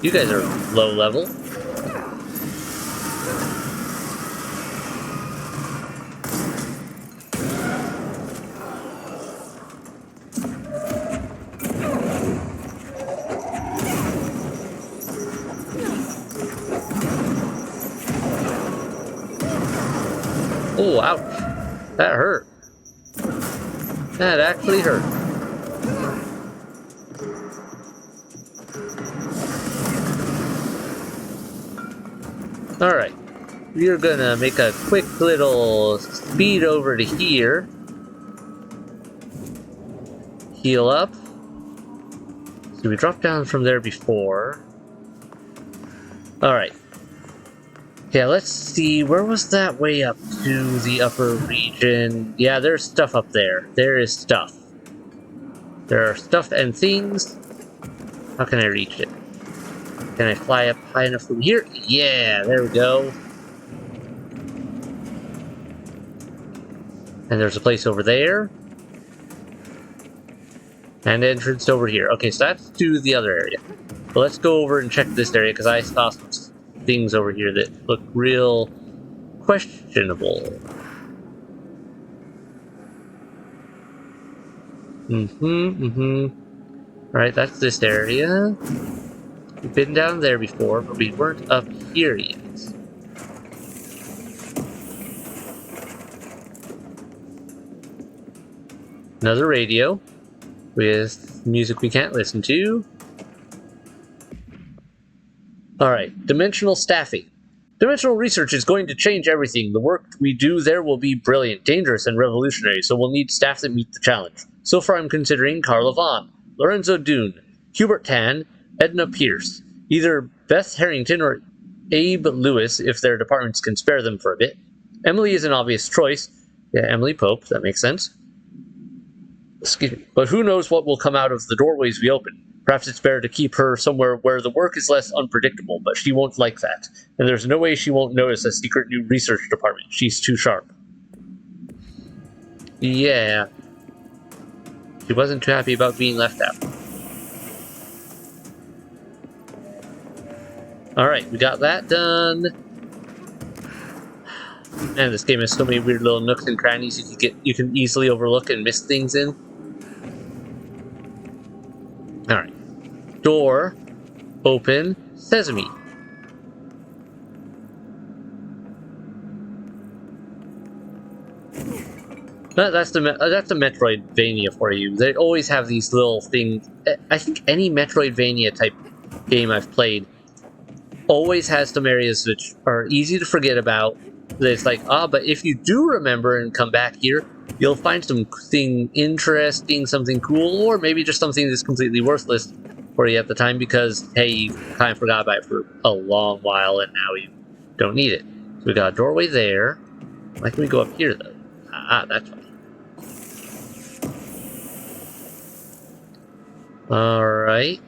You guys are low level. Oh, ouch. That hurt. That actually hurt. Alright. We are gonna make a quick little speed over to here. Heal up. So we dropped down from there before. Alright. Yeah, let's see. Where was that way up to the upper region? Yeah, there's stuff up there. There is stuff. There are stuff and things. How can I reach it? Can I fly up high enough from here? Yeah, there we go. And there's a place over there. And entrance over here. Okay, so that's to the other area. But let's go over and check this area, because I saw some things over here that look real questionable. Alright, that's this area. We've been down there before, but we weren't up here yet. Another radio with music we can't listen to. Alright, dimensional staffing. Dimensional research is going to change everything. The work we do there will be brilliant, dangerous, and revolutionary, so we'll need staff that meet the challenge. So far I'm considering Carla Vaughn, Lorenzo Dune, Hubert Tan, Edna Pierce, either Beth Harrington or Abe Lewis if their departments can spare them for a bit. Emily is an obvious choice. Yeah, Emily Pope, that makes sense. Excuse me. But who knows what will come out of the doorways we open. Perhaps it's better to keep her somewhere where the work is less unpredictable, but she won't like that. And there's no way she won't notice a secret new research department. She's too sharp. Yeah. She wasn't too happy about being left out. Alright, we got that done. Man, this game has so many weird little nooks and crannies you can easily overlook and miss things in. Alright. Door. Open. Sesame. That's the Metroidvania for you. They always have these little things. I think any Metroidvania type game I've played always has some areas which are easy to forget about. It's like, but if you do remember and come back here, you'll find something interesting, something cool, or maybe just something that's completely worthless for you at the time because, hey, you kind of forgot about it for a long while and now you don't need it. So we got a doorway there. Why can we go up here, though? That's fine. Alright.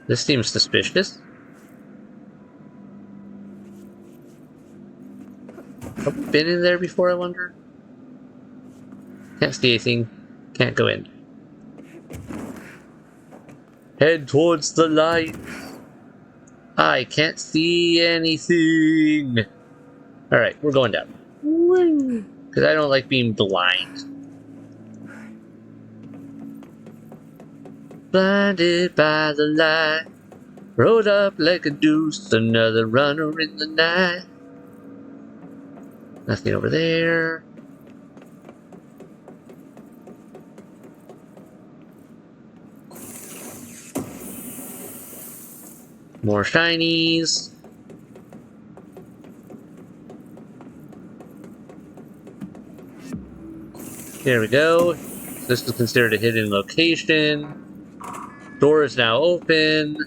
This seems suspicious. Have we been in there before, I wonder? Can't see anything. Can't go in. Head towards the light. I can't see anything. Alright, we're going down. Because I don't like being blind. Blinded by the light. Rode up like a deuce. Another runner in the night. Nothing over there. More shinies. There we go. This is considered a hidden location. Door is now open.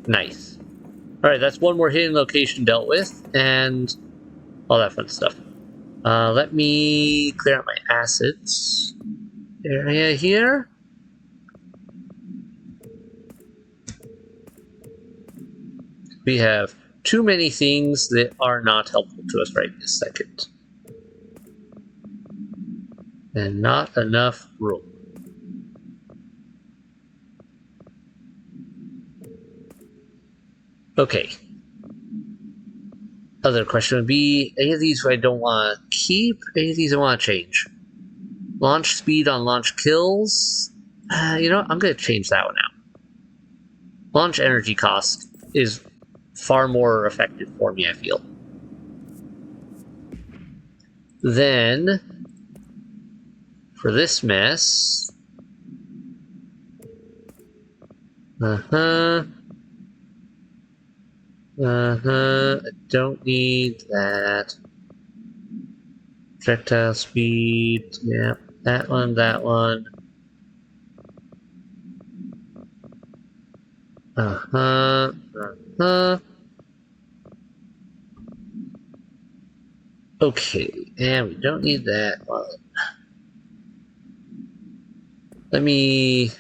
Nice. Alright, that's one more hidden location dealt with, and all that fun stuff. Let me clear out my assets area here. We have too many things that are not helpful to us right this second. And not enough room. Okay. Other question would be, any of these I don't want to keep, any of these I want to change. Launch speed on launch kills. You know what? I'm going to change that one out. Launch energy cost is far more effective for me, I feel. Then, for this mess... I don't need that. Projectile speed, yeah, that one, that one. Okay, and we don't need that one. Let me...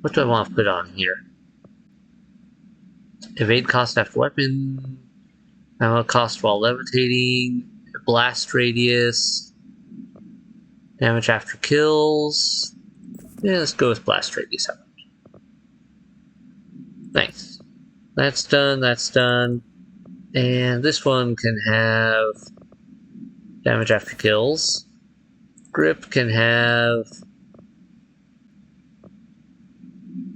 What do I want to put on here? Evade cost after weapon, ammo cost while levitating, blast radius, damage after kills. Yeah, let's go with blast radius. Nice. That's done, that's done. And this one can have damage after kills. Grip can have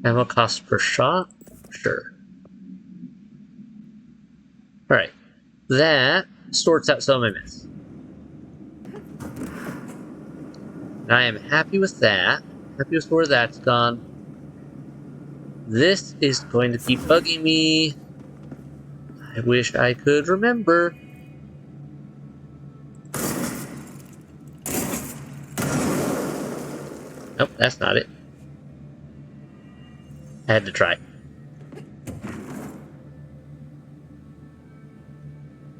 ammo cost per shot. Sure. Alright, that sorts out some of my mess. I am happy with that. Happy with where that's gone. This is going to keep bugging me. I wish I could remember. Nope, that's not it. I had to try.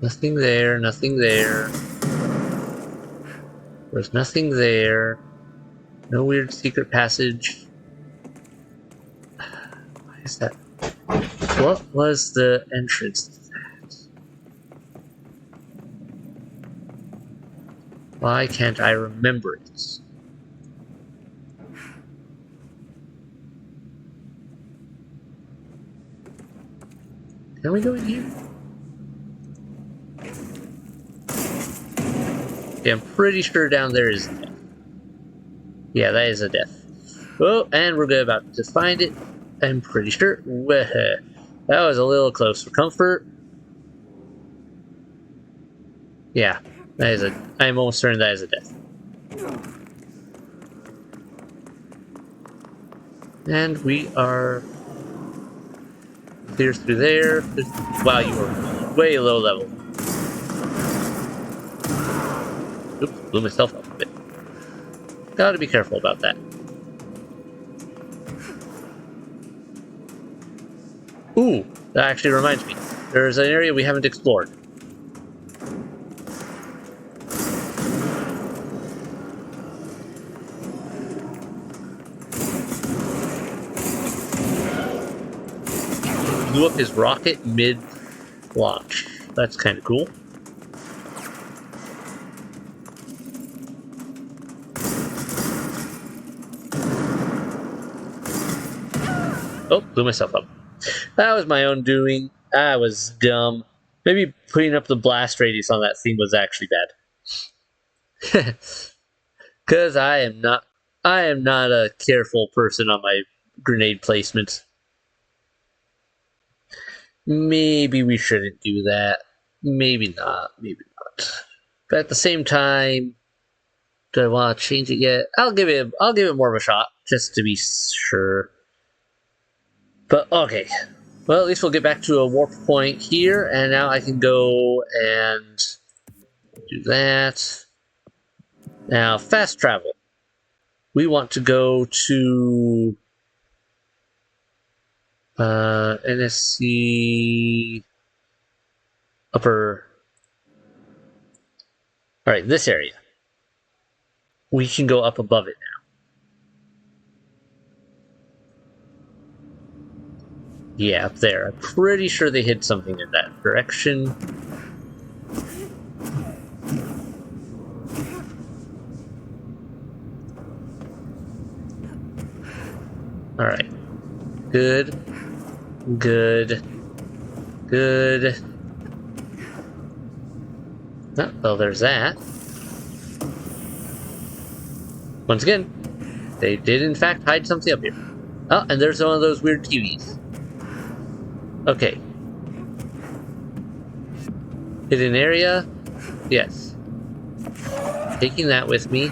Nothing there, nothing there. There's nothing there. No weird secret passage. Why is that? What was the entrance to that? Why can't I remember it? Can we go in here? Okay, I'm pretty sure down there is death. Yeah, that is a death. Oh, and we're about to find it. I'm pretty sure. That was a little close for comfort. Yeah, that is a. I'm almost certain that is a death. And we are clear through there. Wow, you are way low level. Oops, blew myself up a bit. Gotta be careful about that. Ooh, that actually reminds me. There's an area we haven't explored. Blew up his rocket mid-launch. That's kind of cool. Oh, blew myself up. That was my own doing. I was dumb. Maybe putting up the blast radius on that thing was actually bad. Because I am not a careful person on my grenade placements. Maybe we shouldn't do that. Maybe not. Maybe not. But at the same time, do I want to change it yet? I'll give it more of a shot just to be sure. But okay. Well, at least we'll get back to a warp point here, and now I can go and do that. Now, fast travel. We want to go to NSC upper. All right, this area. We can go up above it now. Yeah, up there. I'm pretty sure they hid something in that direction. All right. Good. Good. Good. Oh, well, there's that. Once again, they did in fact hide something up here. Oh, and there's one of those weird TVs. Okay. Hidden area? Yes. Taking that with me.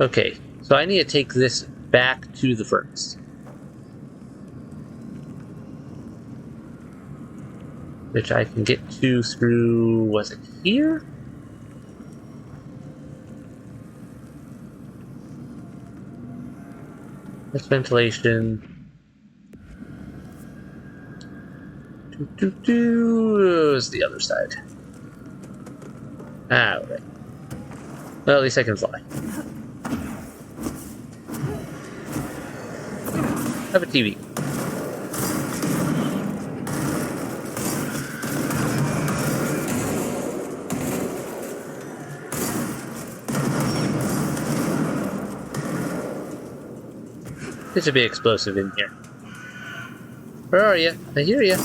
Okay, so I need to take this back to the furnace. Which I can get to through, was it here? That's ventilation. Is the other side. Ah, right. Well, at least I can fly. Have a TV. This should be explosive in here. Where are you? I hear you.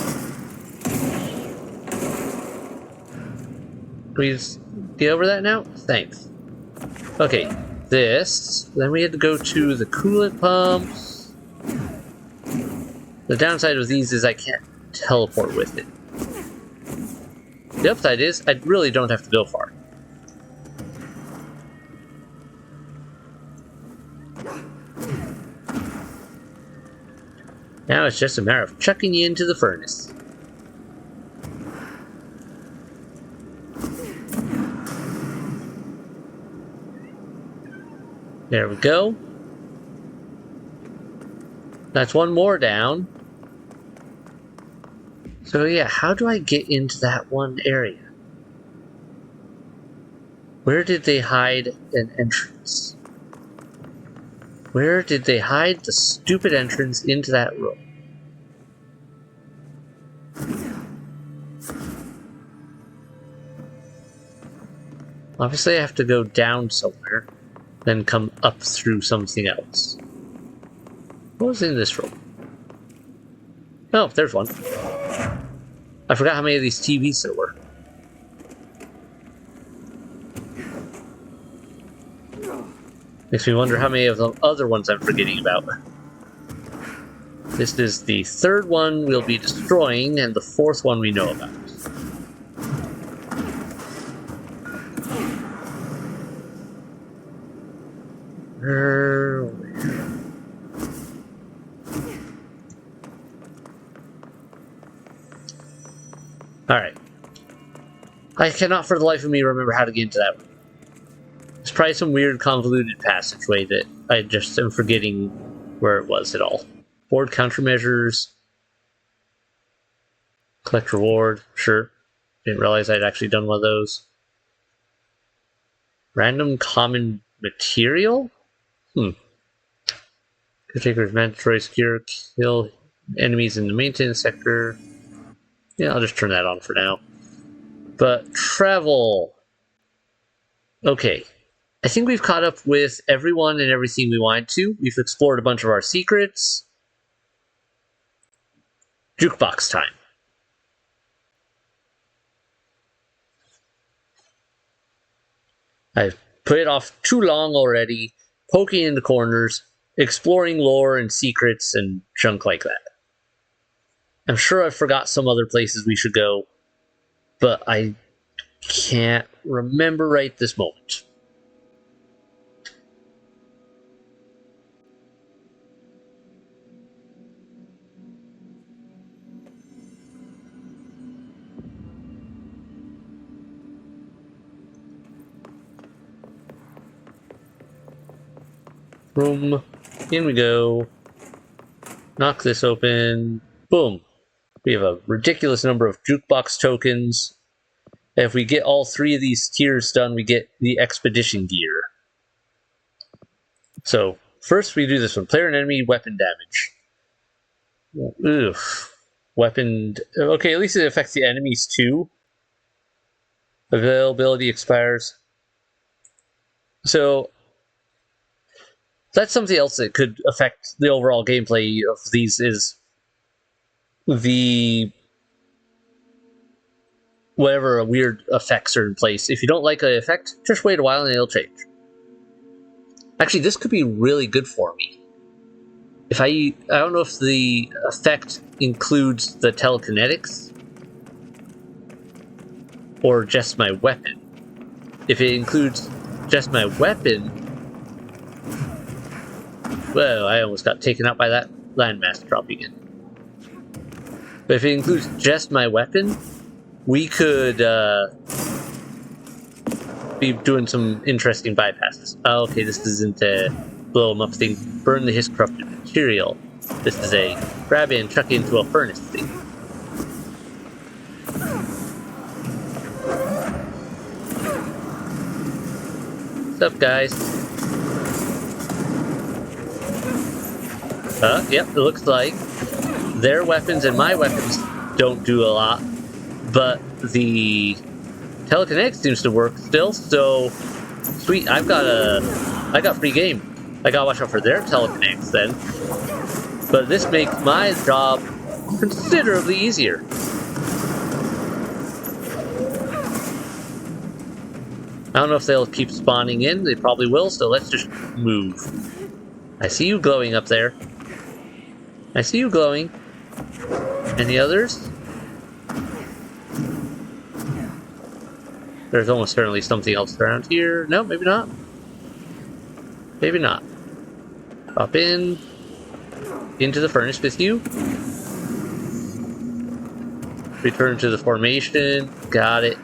Please get over that now? Thanks. Okay, this. Then we had to go to the coolant pumps. The downside of these is I can't teleport with it. The upside is I really don't have to go far. Now it's just a matter of chucking you into the furnace. There we go. That's one more down. So yeah, how do I get into that one area? Where did they hide an entrance? Where did they hide the stupid entrance into that room? Obviously I have to go down somewhere, then come up through something else. What was in this room? Oh, there's one. I forgot how many of these TVs there were. Makes me wonder how many of the other ones I'm forgetting about. This is the third one we'll be destroying, and the fourth one we know about. Alright. I cannot for the life of me remember how to get into that room. It's probably some weird convoluted passageway that I just am forgetting where it was at all. Board countermeasures. Collect reward. Sure. Didn't realize I'd actually done one of those. Random common material? Caretaker's mandatory secure. Kill enemies in the maintenance sector. Yeah, I'll just turn that on for now. But travel. Okay. I think we've caught up with everyone and everything we wanted to. We've explored a bunch of our secrets. Jukebox time. I've put it off too long already, poking in the corners, exploring lore and secrets and junk like that. I'm sure I've forgot some other places we should go, but I can't remember right this moment. Room. In we go. Knock this open. Boom. We have a ridiculous number of jukebox tokens. If we get all 3 of these tiers done, we get the expedition gear. So, first we do this one. Player and enemy weapon damage. Oof. Weapon... Okay, at least it affects the enemies too. Availability expires. So, that's something else that could affect the overall gameplay of these is the whatever weird effects are in place. If you don't like an effect, just wait a while and it'll change. Actually, this could be really good for me. If I don't know if the effect includes the telekinetics or just my weapon. If it includes just my weapon, well, I almost got taken out by that landmass dropping in. But if it includes just my weapon, we could be doing some interesting bypasses. Oh, okay, this isn't a blow 'em up thing. Burn the his corrupted material. This is a grab it and chuck it into a furnace thing. What's up, guys? Yep, it looks like their weapons and my weapons don't do a lot, but the telekinetics seems to work still, so sweet, I got free game. I gotta watch out for their telekinetics then. But this makes my job considerably easier. I don't know if they'll keep spawning in, they probably will, so let's just move. I see you glowing up there. I see you glowing. Any others? There's almost certainly something else around here. No, maybe not. Maybe not. Pop in. Into the furnace with you. Return to the formation. Got it.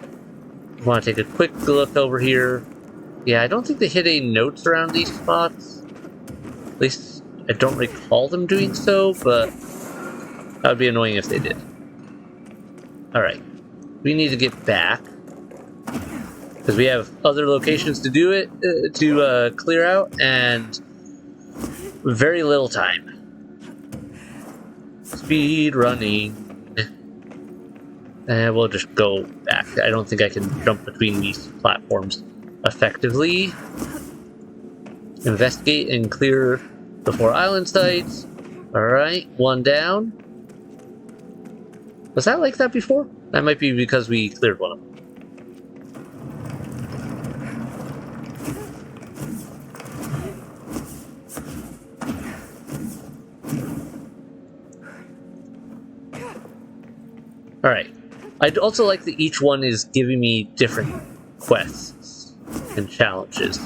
Want to take a quick look over here. Yeah, I don't think they hit any notes around these spots. At least I don't recall them doing so, but that would be annoying if they did. Alright. We need to get back. Because we have other locations to do it, to clear out, and very little time. Speed running. And we'll just go back. I don't think I can jump between these platforms effectively. Investigate and clear the 4 island sites. Alright, 1 down. Was that like that before? That might be because we cleared one of them. Alright. I'd also like that each one is giving me different quests and challenges.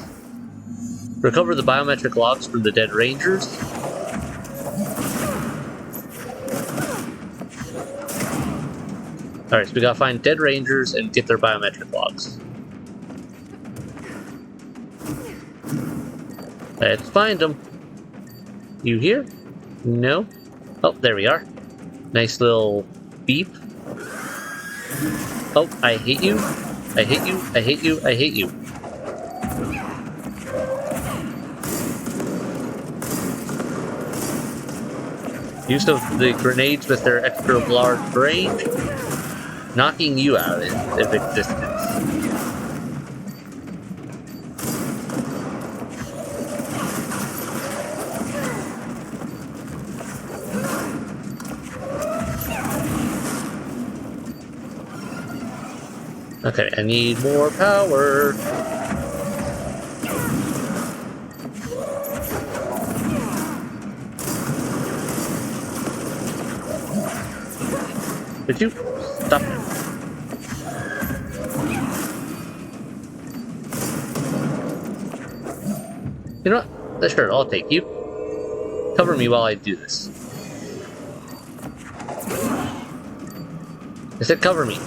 Recover the biometric logs from the dead rangers. Alright, so we gotta find dead rangers and get their biometric logs. Let's find them. You here? No? Oh, there we are. Nice little beep. Oh, I hate you. I hate you. I hate you. I hate you. Use of the grenades with their extra large range, knocking you out of existence. Okay, I need more power. Could you stop it? You know what? Sure, I'll take you. Cover me while I do this. I said cover me.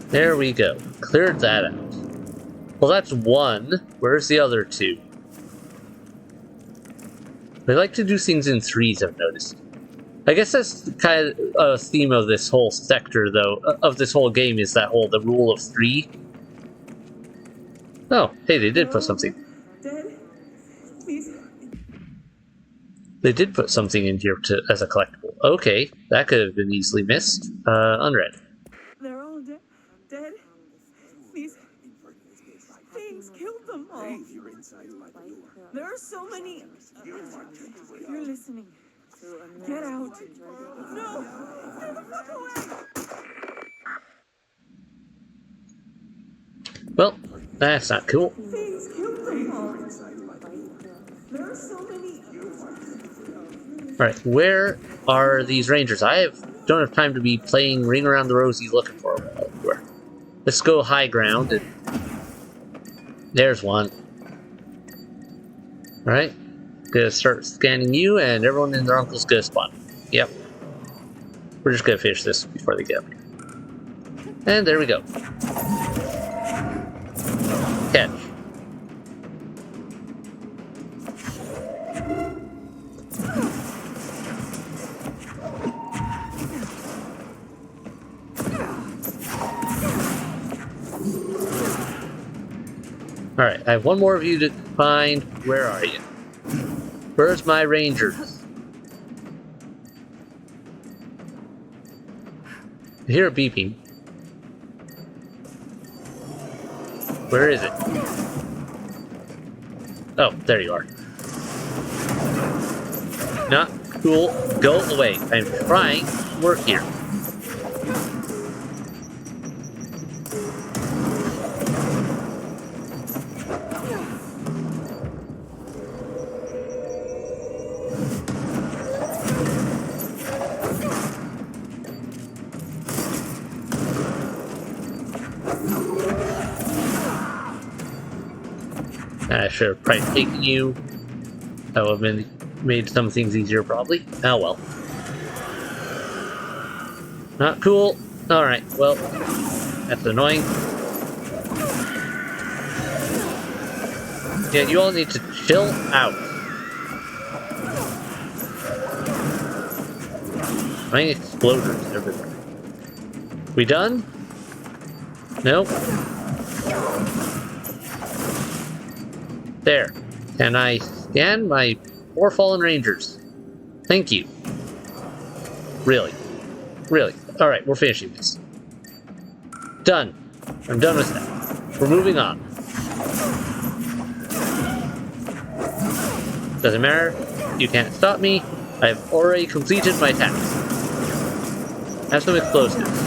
There we go. Cleared that out. Well, that's one. Where's the other two? They like to do things in threes, I've noticed. I guess that's kind of a theme of this whole sector, though, of this whole game, is that the rule of three. Oh, hey, they did put something. They did put something in here as a collectible. Okay, that could have been easily missed. Unread. They're all dead. These things killed them all. There are so many. You're listening. Get out. No! Get the fuck away! Well, that's not cool. Things killed them all. There are so many. Alright, where are these rangers? Don't have time to be playing Ring Around the Rosie looking for them everywhere. Let's go high ground. And there's one. Alright. Gonna start scanning you, and everyone and their uncle's gonna spawn. Yep. We're just gonna finish this before they get up here. And there we go. Catch. Alright, I have one more of you to find. Where are you? Where's my rangers? I hear a beeping. Where is it? Oh, there you are. Not cool. Go away. I'm trying to work here. I should have probably taken you. That would have made some things easier, probably. Oh well. Not cool. Alright, well, that's annoying. Yeah, you all need to chill out. Flying exploders everywhere. We done? Nope. There. Can I Scan my 4 fallen rangers. Thank you. Really. Really. Alright, we're finishing this. Done. I'm done with that. We're moving on. Doesn't matter. You can't stop me. I've already completed my task. Have some explosives.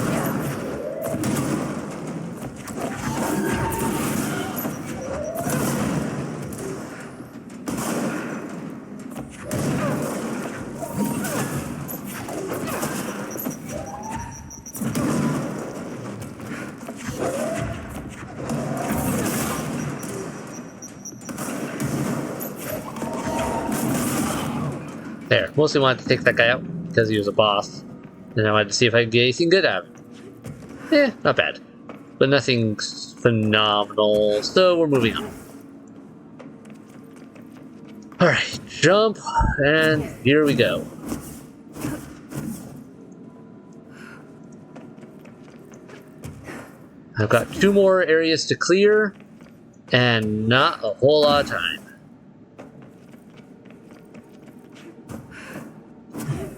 There. Mostly wanted to take that guy out because he was a boss. And I wanted to see if I could get anything good out of him. Not bad. But nothing phenomenal, so we're moving on. Alright, jump, and here we go. I've got 2 more areas to clear, and not a whole lot of time.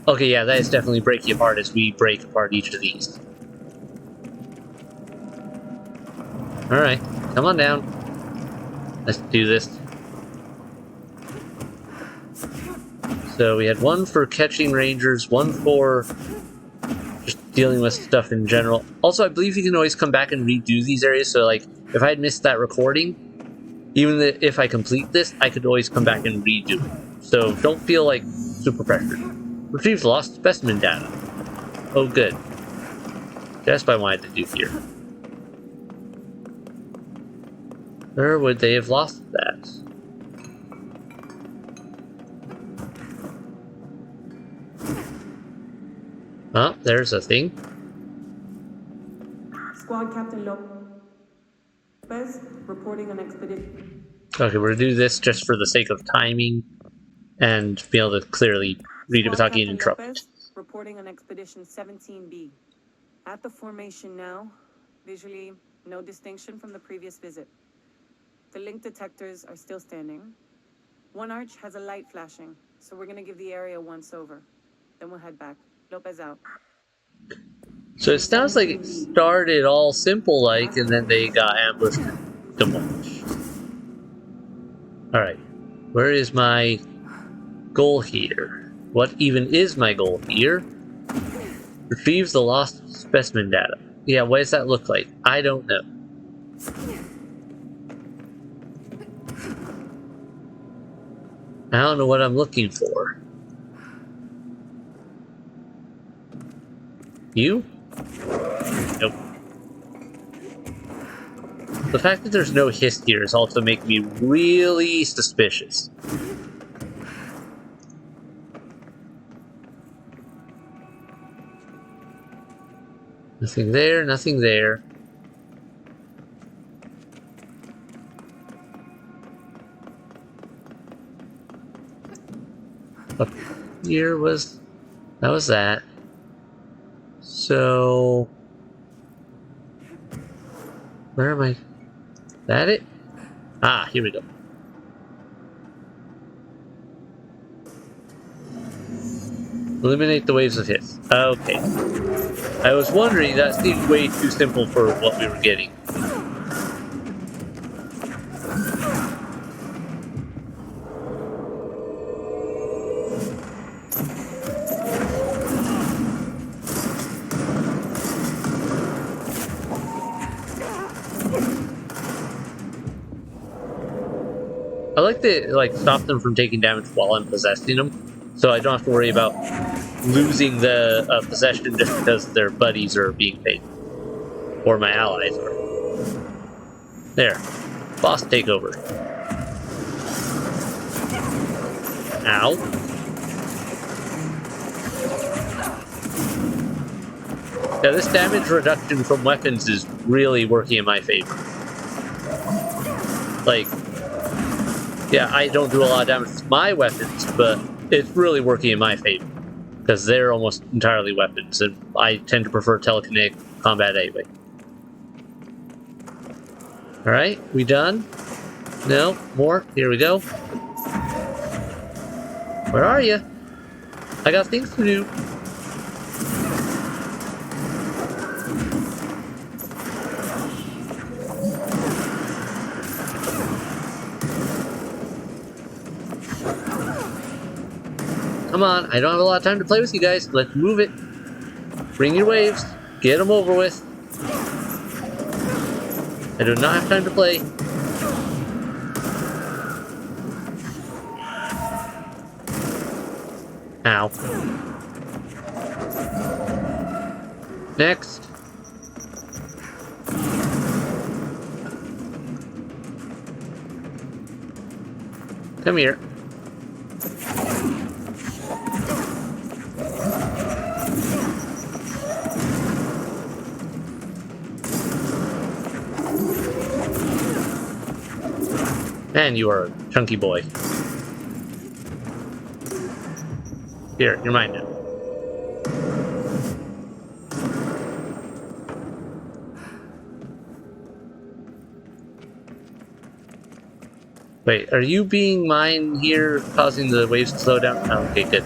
Okay, yeah, that is definitely breaking apart as we break apart each of these. Alright, come on down. Let's do this. So we had 1 for catching rangers, 1 for just dealing with stuff in general. Also, I believe you can always come back and redo these areas, so like, if I had missed that recording, even if I complete this, I could always come back and redo it. So don't feel like super pressured. Retrieved lost specimen data. Oh, good. That's what I wanted to do here. Where would they have lost that? Oh, there's a thing. Squad Captain Lopez reporting on expedition. Okay, we're gonna do this just for the sake of timing and be able to clearly read it without getting in trouble. Lopez reporting on expedition 17B. At the formation now, visually no distinction from the previous visit. The link detectors are still standing. One arch has a light flashing, so we're gonna give the area a once over. Then we'll head back. Lopez out. So it sounds like it started all simple like, and then they got ambushed and demolished. Alright, where is my goal here? What even is my goal here? Retrieve the lost specimen data. Yeah, what does that look like? I don't know. I don't know what I'm looking for. You? Nope. The fact that there's no hiss here is also making me really suspicious. Nothing there, nothing there. Up here was... that was that. So... where am I? That it? Ah, here we go. Eliminate the waves of hiss. Okay. I was wondering, that seemed way too simple for what we were getting. I like to stop them from taking damage while I'm possessing them, so I don't have to worry about losing the possession just because their buddies are being paid. Or my allies are. There. Boss takeover. Ow. Yeah, this damage reduction from weapons is really working in my favor. Like, yeah, I don't do a lot of damage with my weapons, but it's really working in my favor. Because they're almost entirely weapons, and I tend to prefer telekinetic combat anyway. Alright, we done? No? More? Here we go. Where are you? I got things to do. Come on, I don't have a lot of time to play with you guys. Let's move it. Bring your waves. Get them over with. I do not have time to play. Ow. Next. Come here. Man, you are a chunky boy. Here, you're mine now. Wait, are you being mine here, causing the waves to slow down? Oh, okay, good.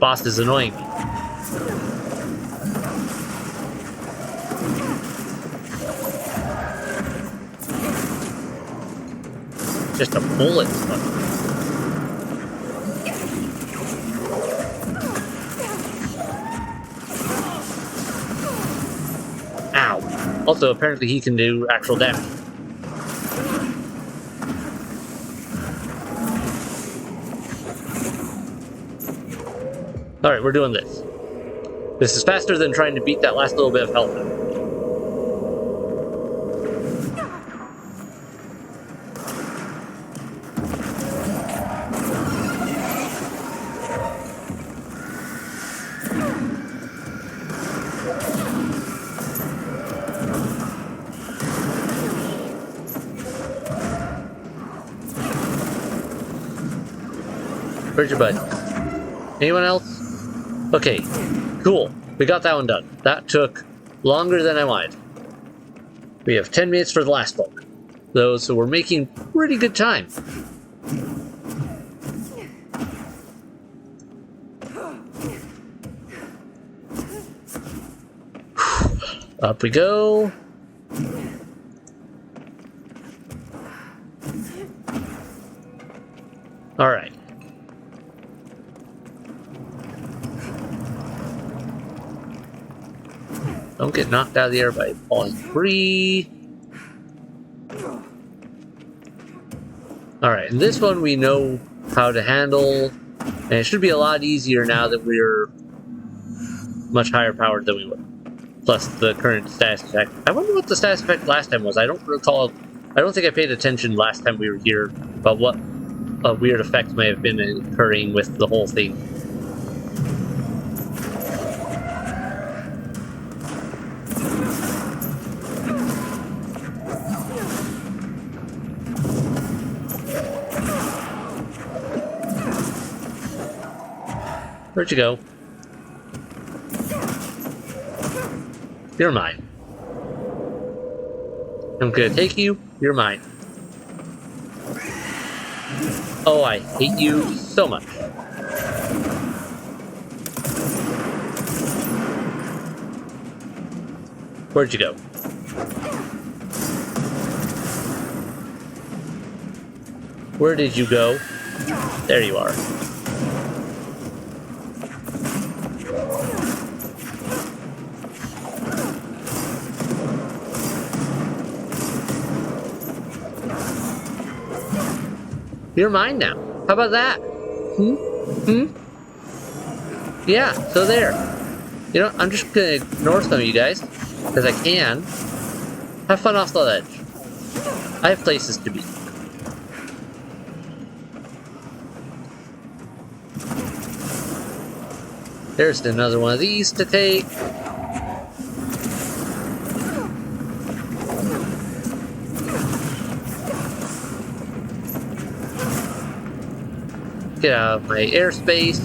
Boss is annoying me. Just a bullet. Ow. Also, apparently he can do actual damage. Alright, we're doing this. This is faster than trying to beat that last little bit of health. Where's your bud? Anyone else? Okay, cool. We got that one done. That took longer than I wanted. We have 10 minutes for the last book, though, so we're making pretty good time. Up we go. All right. Don't get knocked out of the air by falling free. Alright, and this one we know how to handle, and it should be a lot easier now that we're much higher powered than we were. Plus the current status effect. I wonder what the status effect last time was. I don't recall. I don't think I paid attention last time we were here about what weird effects may have been occurring with the whole thing. Where'd you go? You're mine. I'm gonna take you. You're mine. Oh, I hate you so much. Where'd you go? Where did you go? There you are. You're mine now. How about that? Yeah, so there. You know, I'm just gonna ignore some of you guys, because I can. Have fun off the ledge. I have places to be. There's another one of these to take. Get out of my airspace.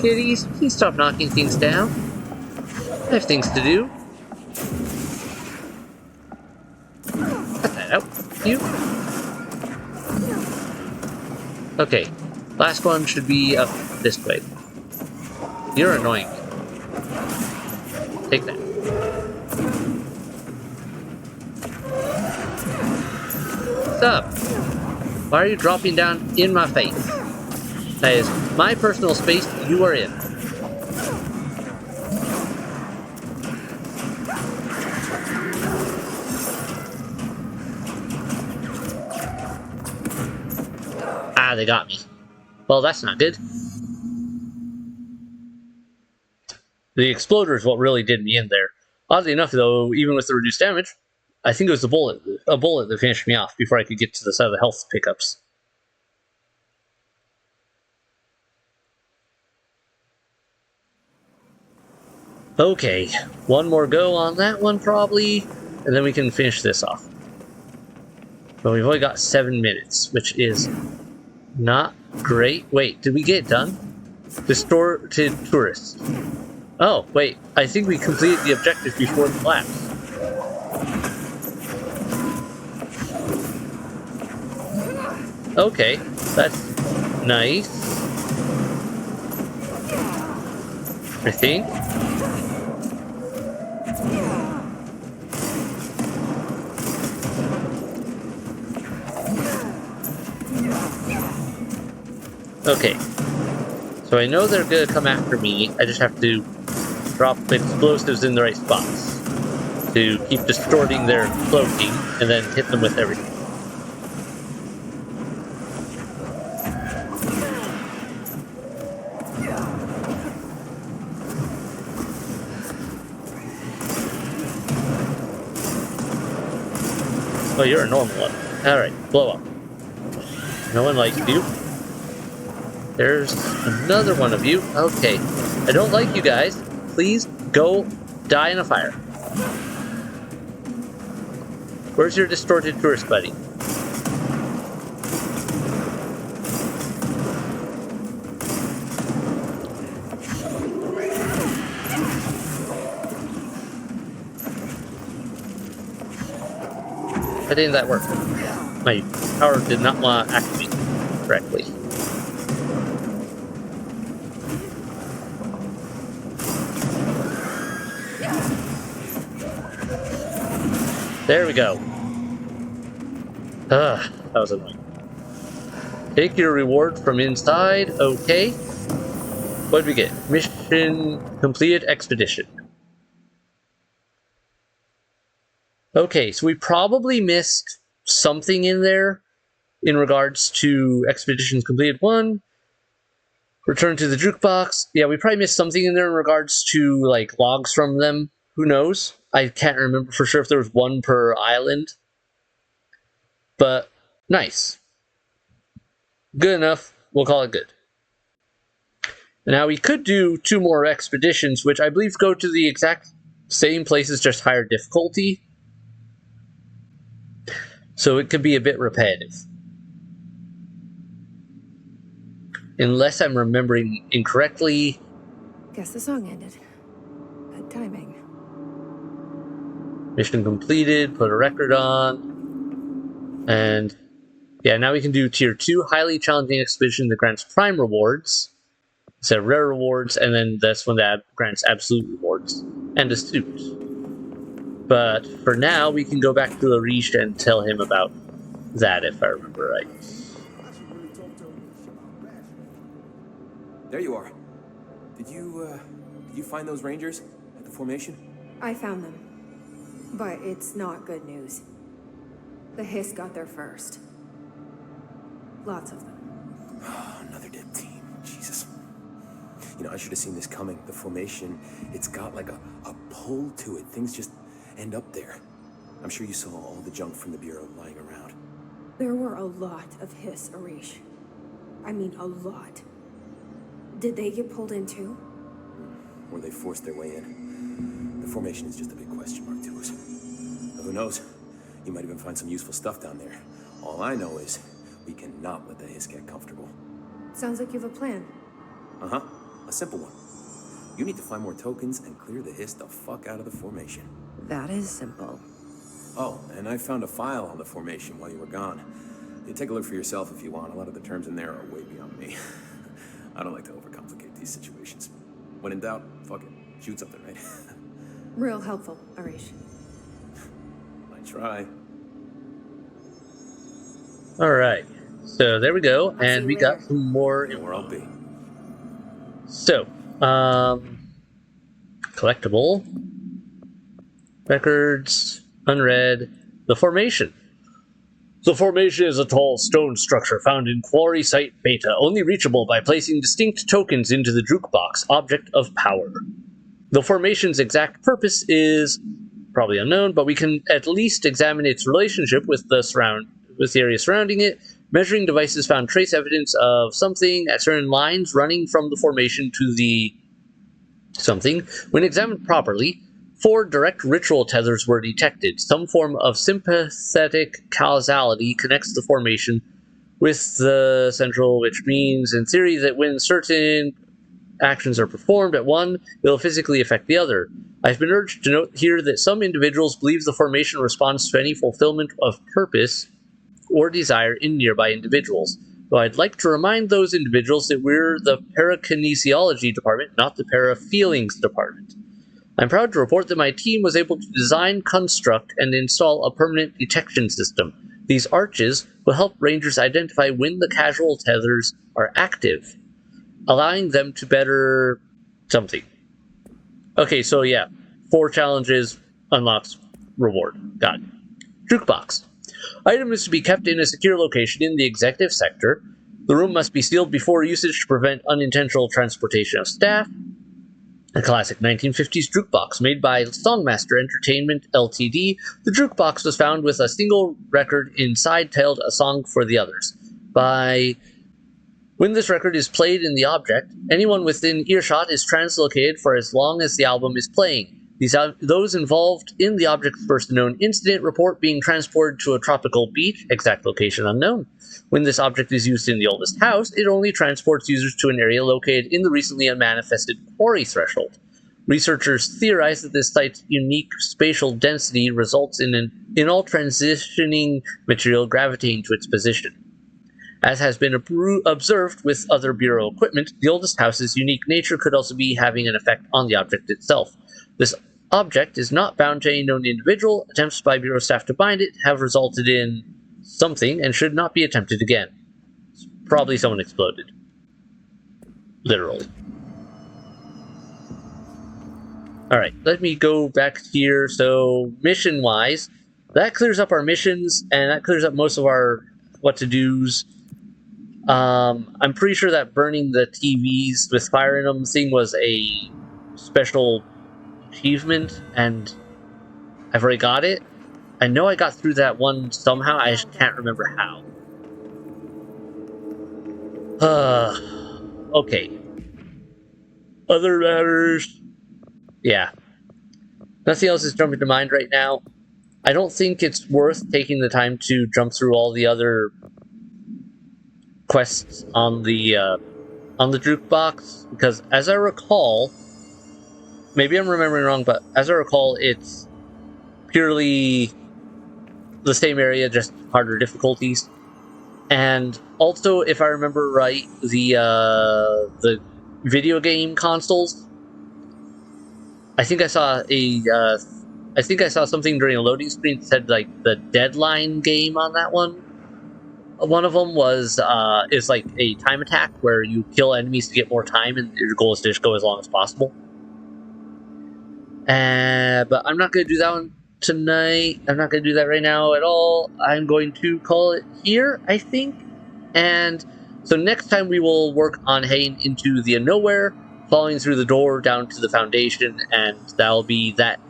Kitties, please stop knocking things down. I have things to do. Cut that out. You. Okay. Last one should be up this way. You're annoying. Take that. What's up? Why are you dropping down in my face? That is my personal space you are in. Ah, they got me. Well, that's not good. The exploder is what really did me in there. Oddly enough, though, even with the reduced damage, I think it was a bullet that finished me off before I could get to the side of the health pickups. Okay, one more go on that one probably, and then we can finish this off. But we've only got 7 minutes, which is not great. Wait, did we get it done? Distorted tourists. Oh, wait, I think we completed the objective before the collapse. Okay, that's nice. I think. Okay, so I know they're gonna come after me. I just have to drop explosives in the right spots to keep distorting their cloaking and then hit them with everything. Oh, you're a normal one. Alright, blow up. No one likes you. There's another one of you. Okay. I don't like you guys. Please go die in a fire. Where's your distorted tourist buddy? Why didn't that work? My power did not want to activate correctly. There we go. That was annoying. Take your reward from inside. Okay. What did we get? Mission completed expedition. Okay, so we probably missed something in there in regards to expeditions completed 1. Return to the jukebox. Yeah, we probably missed something in there in regards to like logs from them. Who knows? I can't remember for sure if there was 1 per island. But nice. Good enough. We'll call it good. Now we could do 2 more expeditions, which I believe go to the exact same places, just higher difficulty. So it could be a bit repetitive. Unless I'm remembering incorrectly. Guess the song ended. Good timing. Mission completed, put a record on. And yeah, now we can do tier 2, highly challenging expedition that grants prime rewards. Instead of rare rewards, and then that's when that grants absolute rewards. And a suit. But for now, we can go back to Arish and tell him about that, if I remember right. There you are. Did you find those rangers at the formation? I found them. But it's not good news. The Hiss got there first. Lots of them. Another dead team. Jesus. You know, I should have seen this coming. The formation, it's got like a pull to it. Things just end up there. I'm sure you saw all the junk from the Bureau lying around. There were a lot of Hiss, Arish. I mean, a lot. Did they get pulled in too? Or they forced their way in. The formation is just a big question mark to us. Who knows? You might even find some useful stuff down there. All I know is we cannot let the Hiss get comfortable. Sounds like you have a plan. Uh-huh. A simple one. You need to find more tokens and clear the Hiss the fuck out of the formation. That is simple. Oh, and I found a file on the formation while you were gone. You take a look for yourself if you want. A lot of the terms in there are way beyond me. I don't like to overcomplicate these situations. When in doubt, fuck it. Shoot something, right? Real helpful, Arish. I try. Alright. So there we go, see and you we got later. some more. You know where I'll be. So, collectible. Records. Unread. The Formation. The Formation is a tall stone structure found in Quarry Site Beta, only reachable by placing distinct tokens into the jukebox, object of power. The Formation's exact purpose is probably unknown, but we can at least examine its relationship with the area surrounding it. Measuring devices found trace evidence of something at certain lines running from the Formation to the something. When examined properly, 4 direct ritual tethers were detected. Some form of sympathetic causality connects the Formation with the central, which means, in theory, that when certain actions are performed at one, it will physically affect the other. I've been urged to note here that some individuals believe the Formation responds to any fulfillment of purpose or desire in nearby individuals. Though I'd like to remind those individuals that we're the parakinesiology department, not the parafeelings department. I'm proud to report that my team was able to design, construct, and install a permanent detection system. These arches will help rangers identify when the casual tethers are active, allowing them to better something. Okay, so yeah, 4 challenges, unlocks, reward. Got it. Jukebox. Item is to be kept in a secure location in the executive sector. The room must be sealed before usage to prevent unintentional transportation of staff. A classic 1950s jukebox made by Songmaster Entertainment Ltd. The jukebox was found with a single record inside titled A Song for the Others. When this record is played in the object, anyone within earshot is translocated for as long as the album is playing. Those involved in the object's first known incident report being transported to a tropical beach, exact location unknown. When this object is used in the oldest house, it only transports users to an area located in the recently unmanifested quarry threshold. Researchers theorize that this site's unique spatial density results in all transitioning material gravitating to its position. As has been observed with other Bureau equipment, the oldest house's unique nature could also be having an effect on the object itself. This object is not bound to any known individual. Attempts by Bureau staff to bind it have resulted in something and should not be attempted again. Probably someone exploded. Literally. Alright, let me go back here. So, mission-wise, that clears up our missions, and that clears up most of our what-to-dos. I'm pretty sure that burning the TVs with fire in them thing was a special achievement, and I've already got it. I know I got through that one somehow, I just can't remember how. Okay. Other matters. Yeah. Nothing else is jumping to mind right now. I don't think it's worth taking the time to jump through all the other quests on the jukebox, because as I recall, maybe I'm remembering wrong, but as I recall, it's purely the same area, just harder difficulties. And also, if I remember right, the video game consoles, I think I saw something during a loading screen that said like the Deadline game on that one. One of them is like a time attack where you kill enemies to get more time, and your goal is to just go as long as possible. But I'm not going to do that one tonight. I'm not going to do that right now at all. I'm going to call it here, I think. And so next time we will work on heading into the Nowhere, following through the door down to the Foundation, and that'll be that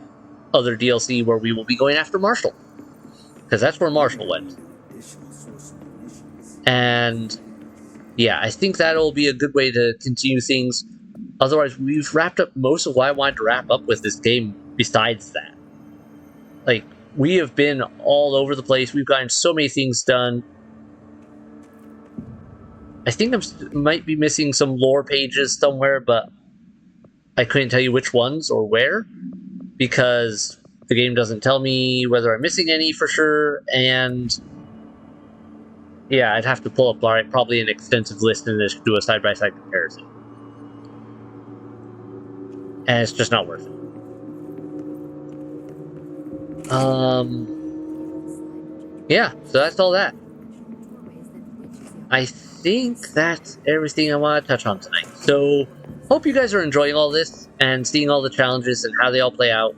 other DLC where we will be going after Marshall. Because that's where Marshall went. And yeah, I think that'll be a good way to continue things. Otherwise, we've wrapped up most of what I wanted to wrap up with this game besides that. Like, we have been all over the place. We've gotten so many things done. I think I might be missing some lore pages somewhere, but I couldn't tell you which ones or where, because the game doesn't tell me whether I'm missing any for sure, and yeah, I'd have to pull up probably an extensive list and just do a side-by-side comparison. And it's just not worth it. Yeah, so that's all that. I think that's everything I want to touch on tonight. So, hope you guys are enjoying all this and seeing all the challenges and how they all play out,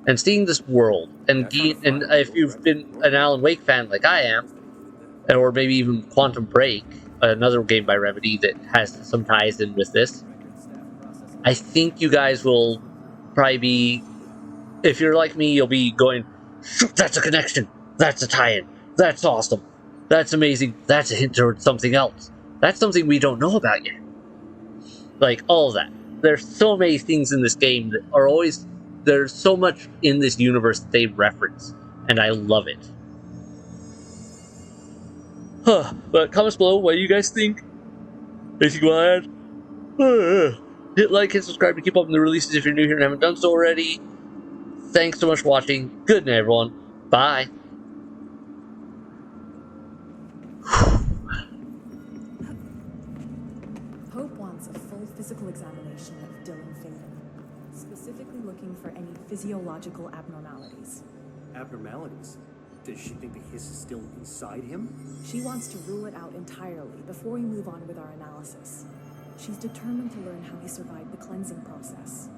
and seeing this world. And if you've been an Alan Wake fan like I am, or maybe even Quantum Break, another game by Remedy that has some ties in with this, I think you guys will probably be, if you're like me, you'll be going, that's a connection, that's a tie-in, that's awesome, that's amazing, that's a hint towards something else, that's something we don't know about yet. Like, all of that. There's so many things in this game that are always, there's so much in this universe that they reference, and I love it. But comments below, what do you guys think? Anything you want to add? Hit like, hit subscribe to keep up on the releases if you're new here and haven't done so already. Thanks so much for watching. Good night, everyone. Bye. Hope wants a full physical examination of Dylan Faden, specifically looking for any physiological abnormalities. Abnormalities? Does she think the hiss is still inside him? She wants to rule it out entirely before we move on with our analysis. She's determined to learn how he survived the cleansing process.